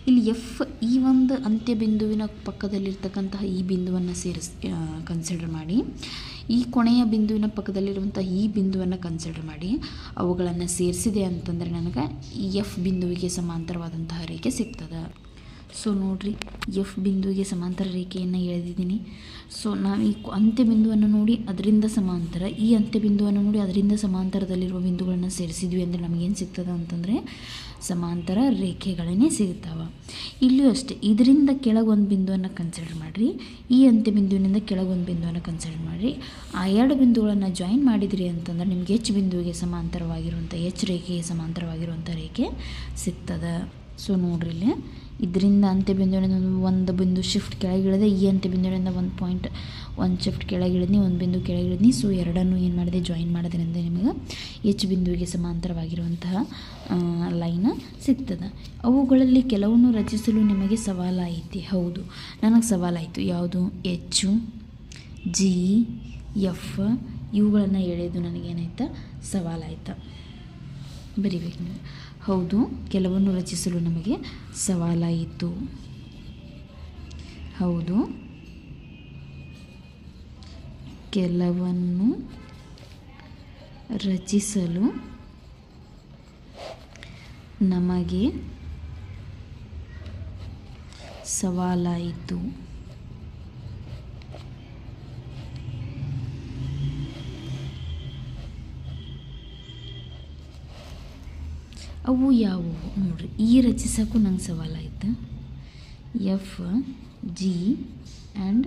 ಇಲ್ಲಿ ಎಫ್ ಈ ಒಂದು ಅಂತ್ಯ ಬಿಂದುವಿನ ಪಕ್ಕದಲ್ಲಿರ್ತಕ್ಕಂತಹ ಈ ಬಿಂದುವನ್ನು ಕನ್ಸಿಡರ್ ಮಾಡಿ, ಈ ಕೊನೆಯ ಬಿಂದುವಿನ ಪಕ್ಕದಲ್ಲಿರುವಂಥ ಈ ಬಿಂದುವನ್ನು ಕನ್ಸಿಡರ್ ಮಾಡಿ ಅವುಗಳನ್ನು ಸೇರಿಸಿದೆ ಅಂತಂದರೆ ನನಗೆ ಈ ಎಫ್ ಬಿಂದುವಿಗೆ ಸಮಾಂತರವಾದಂತಹ ರೇಖೆ ಸಿಗ್ತದೆ. ಸೊ ನೋಡಿರಿ, ಎಫ್ ಬಿಂದುವಿಗೆ ಸಮಾಂತರ ರೇಖೆಯನ್ನು ಎಳೆದಿದ್ದೀನಿ. ಸೊ ನಾವು ಈ ಅಂತ್ಯ ಬಿಂದುವನ್ನು ನೋಡಿ ಅದರಿಂದ ಸಮಾಂತರ, ಈ ಅಂತ್ಯ ಬಿಂದುವನ್ನು ನೋಡಿ ಅದರಿಂದ ಸಮಾಂತರದಲ್ಲಿರುವ ಬಿಂದುಗಳನ್ನು ಸೇರಿಸಿದ್ವಿ ಅಂದರೆ ನಮಗೇನು ಸಿಗ್ತದೆ ಅಂತಂದರೆ ಸಮಾಂತರ ರೇಖೆಗಳೇ ಸಿಗ್ತಾವೆ. ಇಲ್ಲೂ ಅಷ್ಟೇ, ಇದರಿಂದ ಕೆಳಗೊಂದು ಬಿಂದುವನ್ನು ಕನ್ಸಿಡರ್ ಮಾಡಿರಿ, ಈ ಅಂತ್ಯ ಬಿಂದುವಿನಿಂದ ಕೆಳಗೊಂದು ಬಿಂದುವನ್ನು ಕನ್ಸಿಡರ್ ಮಾಡಿರಿ. ಆ ಎರಡು ಬಿಂದುಗಳನ್ನು ಜಾಯಿನ್ ಮಾಡಿದ್ರಿ ಅಂತಂದ್ರೆ ನಿಮ್ಗೆ ಎಚ್ ಬಿಂದುವಿಗೆ ಸಮಾಂತರವಾಗಿರುವಂಥ, ಎಚ್ ರೇಖೆಗೆ ಸಮಾಂತರವಾಗಿರುವಂಥ ರೇಖೆ ಸಿಗ್ತದೆ. ಸೊ ನೋಡ್ರಿ, ಇಲ್ಲಿ ಇದರಿಂದ ಅಂತ್ಯ ಬಿಂದುವಿನಿಂದ ಒಂದು ಬಿಂದು ಶಿಫ್ಟ್ ಕೆಳಗಿಳಿದೆ, ಈ ಅಂತ್ಯ ಬಿಂದುವಿನಿಂದ ಒಂದು ಶಿಫ್ಟ್ ಕೆಳಗಿಳಿದ್ನಿ, ಒಂದು ಬಿಂದು ಕೆಳಗಿಳಿದ್ನಿ. ಸೊ ಎರಡನ್ನೂ ಏನು ಮಾಡಿದೆ, ಜಾಯಿನ್ ಮಾಡೋದ್ರಿಂದ ನಿಮಗೆ ಎಚ್ ಬಿಂದುವಿಗೆ ಸಮಾಂತರವಾಗಿರುವಂತಹ ಲೈನ್ ಸಿಗ್ತದೆ. ಅವುಗಳಲ್ಲಿ ಕೆಲವನ್ನು ರಚಿಸಲು ನಿಮಗೆ ಸವಾಲಾಯಿತು. ಹೌದು, ನನಗೆ ಸವಾಲಾಯಿತು. ಯಾವುದು, ಎಚ್, ಜಿ, ಎಫ್ ಇವುಗಳನ್ನು ಎಳೆದು ನನಗೇನಾಯ್ತು, ಸವಾಲಾಯ್ತು. ಬರಿಬೇಕು ನೀವು. ಹೌದು, ಕೆಲವನ್ನು ರಚಿಸಲು ನಮಗೆ ಸವಾಲಾಯಿತು. ಹೌದು, ಕೆಲವನ್ನು ರಚಿಸಲು ನಮಗೆ ಸವಾಲಾಯಿತು. ಅವು ಯಾವುವು ನೋಡ್ರಿ, ಈ ರಚಿಸೋಕ್ಕೂ ನಂಗೆ ಸವಾಲಾಯ್ತು. ಎಫ್, ಜಿ ಆ್ಯಂಡ್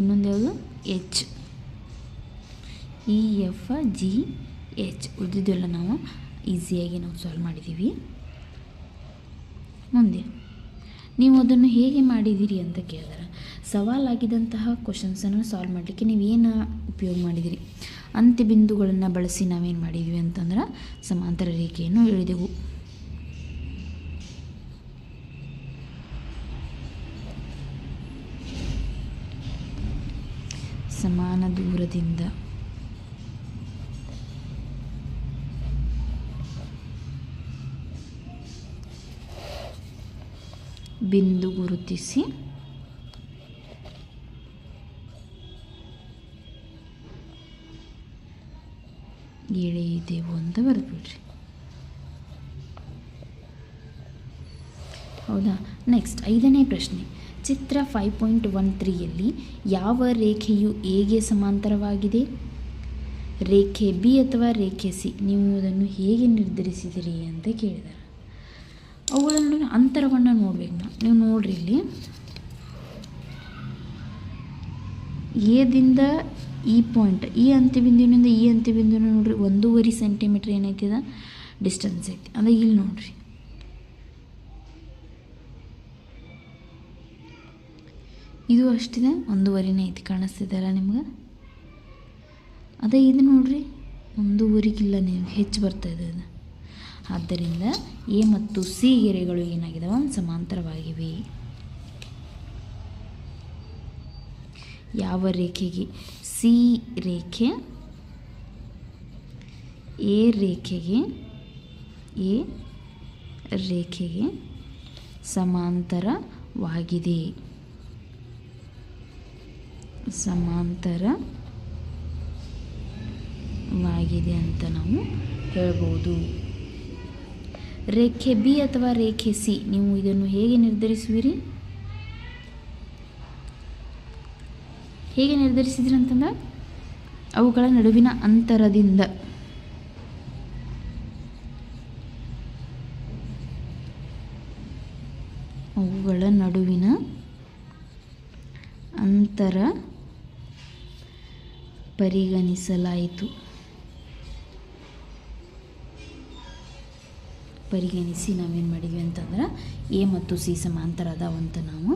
ಇನ್ನೊಂದು ಯಾವುದು, ಎಚ್. ಈ ಎಫ್, ಜಿ, ಎಚ್ ಉಳಿದಿದ್ದೆಲ್ಲ ನಾವು ಈಸಿಯಾಗಿ ಸಾಲ್ವ್ ಮಾಡಿದ್ದೀವಿ. ಮುಂದೆ ನೀವು ಅದನ್ನು ಹೇಗೆ ಮಾಡಿದ್ದೀರಿ ಅಂತ ಕೇಳಿದಾರೆ. ಸವಾಲಾಗಿದ್ದಂತಹ ಕ್ವಶನ್ಸನ್ನು ಸಾಲ್ವ್ ಮಾಡಲಿಕ್ಕೆ ನೀವೇನು ಉಪಯೋಗ ಮಾಡಿದಿರಿ, ಅಂತ್ಯ ಬಿಂದುಗಳನ್ನು ಬಳಸಿ ನಾವೇನು ಮಾಡಿದ್ವಿ ಅಂತಂದ್ರೆ ಸಮಾಂತರ ರೇಖೆಯನ್ನು ಎಳೆದೆವು. ಸಮಾನ ದೂರದಿಂದ ಬಿಂದು ಗುರುತಿಸಿ ಎಳೆಯಿದೆವು ಅಂತ ಬರೆದ್ಬಿಡ್ರಿ. ಹೌದಾ? ನೆಕ್ಸ್ಟ್ 5ನೇ ಪ್ರಶ್ನೆ. ಚಿತ್ರ 5.13ಯಲ್ಲಿ ಯಾವ ರೇಖೆಯು ಎಗೆ ಸಮಾಂತರವಾಗಿದೆ? ರೇಖೆ ಬಿ ಅಥವಾ ರೇಖೆ ಸಿ, ನೀವು ಅದನ್ನು ಹೇಗೆ ನಿರ್ಧರಿಸಿದಿರಿ ಅಂತ ಕೇಳಿದ್ದಾರೆ. ಅವುಗಳ ನಡುವಿನ ಅಂತರವನ್ನು ನೋಡ್ಬೇಕು ನೀವು ನೋಡ್ರಿ ಇಲ್ಲಿ ಎದಿಂದ ಈ ಪಾಯಿಂಟ್, ಈ ಅಂತ್ಯಬಿಂದುವಿನಿಂದ ಈ ಅಂತ್ಯಬಿಂದುವಿನ ನೋಡ್ರಿ 1.5 ಸೆಂಟಿಮೀಟ್ರ್ ಏನೈತಿದ ಡಿಸ್ಟೆನ್ಸ್ ಐತಿ. ಅಂದರೆ ಇಲ್ಲಿ ನೋಡ್ರಿ ಇದು ಅಷ್ಟಿದೆ, 1.5 ಐತಿ, ಕಾಣಿಸ್ತಿದೆಯಲ್ಲ ನಿಮ್ಗೆ. ಅದೇ ಇದು ನೋಡ್ರಿ 1.5 ನಿಮ್ಗೆ ಹೆಚ್ಚು ಬರ್ತಾಯಿದೆ ಅದು. ಆದ್ದರಿಂದ ಎ ಮತ್ತು ಸಿ ಗೆರೆಗಳು ಏನಾಗಿದಾವೆ ಸಮಾಂತರವಾಗಿವೆ. ಯಾವ ರೇಖೆಗೆ? ಸಿ ರೇಖೆ ಎ ರೇಖೆಗೆ ಸಮಾಂತರವಾಗಿದೆ ಅಂತ ನಾವು ಹೇಳ್ಬೋದು. ರೇಖೆ ಬಿ ಅಥವಾ ರೇಖೆ ಸಿ, ನೀವು ಇದನ್ನು ಹೇಗೆ ನಿರ್ಧರಿಸುವಿರಿ? ಹೇಗೆ ನಿರ್ಧರಿಸಿದ್ರಿ ಅಂತಂದ್ರೆ ಅವುಗಳ ನಡುವಿನ ಅಂತರದಿಂದ. ಅವುಗಳ ನಡುವಿನ ಅಂತರ ಪರಿಗಣಿಸಲಾಯಿತು. ಪರಿಗಣಿಸಿ ನಾವೇನು ಮಾಡಿದ್ವಿ ಅಂತಂದ್ರೆ ಎ ಮತ್ತು ಸಿ ಸಮಾಂತರ ಅದಾವಂತ ನಾವು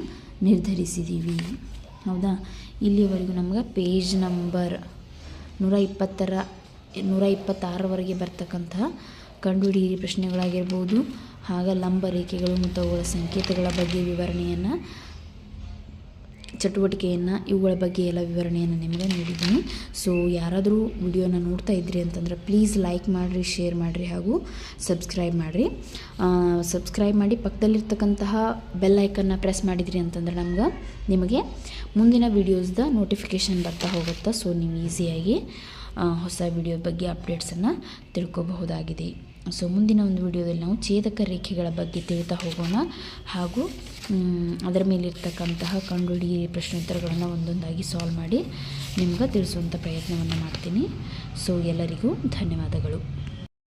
ನಿರ್ಧರಿಸಿದ್ದೀವಿ. ಹೌದಾ? ಇಲ್ಲಿವರೆಗೂ ನಮ್ಗೆ ಪೇಜ್ ನಂಬರ್ 126ವರೆಗೆ ಬರ್ತಕ್ಕಂತಹ ಕಂಡುಹಿಡಿಯಿರಿ ಪ್ರಶ್ನೆಗಳಾಗಿರ್ಬೋದು, ಹಾಗೆ ಲಂಬ ರೇಖೆಗಳು ಮತ್ತು ಅವುಗಳ ಸಂಕೇತಗಳ ಬಗ್ಗೆ ವಿವರಣೆಯನ್ನು, ಚಟುವಟಿಕೆಯನ್ನು, ಇವುಗಳ ಬಗ್ಗೆ ಎಲ್ಲ ವಿವರಣೆಯನ್ನು ನಿಮಗೆ ನೀಡಿದ್ದೀನಿ. ಸೊ ಯಾರಾದರೂ ವಿಡಿಯೋನ ನೋಡ್ತಾ ಇದ್ರಿ ಅಂತಂದ್ರೆ ಪ್ಲೀಸ್ ಲೈಕ್ ಮಾಡಿರಿ, ಶೇರ್ ಮಾಡಿರಿ ಹಾಗೂ ಸಬ್ಸ್ಕ್ರೈಬ್ ಮಾಡಿರಿ. ಸಬ್ಸ್ಕ್ರೈಬ್ ಮಾಡಿ ಪಕ್ಕದಲ್ಲಿರ್ತಕ್ಕಂತಹ ಬೆಲ್ ಐಕನ್ನ ಪ್ರೆಸ್ ಮಾಡಿದ್ರಿ ಅಂತಂದ್ರೆ ನಿಮಗೆ ಮುಂದಿನ ವೀಡಿಯೋಸ್ದ ನೋಟಿಫಿಕೇಷನ್ ಬರ್ತಾ ಹೋಗುತ್ತೆ. ಸೊ ನೀವು ಈಸಿಯಾಗಿ ಹೊಸ ವಿಡಿಯೋ ಬಗ್ಗೆ ಅಪ್ಡೇಟ್ಸನ್ನು ತಿಳ್ಕೊಬಹುದಾಗಿದೆ. ಸೊ ಮುಂದಿನ ಒಂದು ವಿಡಿಯೋದಲ್ಲಿ ನಾವು ಛೇದಕ ರೇಖೆಗಳ ಬಗ್ಗೆ ತಿಳಿತಾ ಹೋಗೋಣ ಹಾಗೂ ಅದರ ಮೇಲಿರ್ತಕ್ಕಂತಹ ಕಂಡುಹಿಡಿಯಿರಿ ಪ್ರಶ್ನೋತ್ತರಗಳನ್ನು ಒಂದೊಂದಾಗಿ ಸಾಲ್ವ್ ಮಾಡಿ ನಿಮ್ಗೆ ತಿಳಿಸುವಂಥ ಪ್ರಯತ್ನವನ್ನು ಮಾಡ್ತೀನಿ. ಸೊ ಎಲ್ಲರಿಗೂ ಧನ್ಯವಾದಗಳು.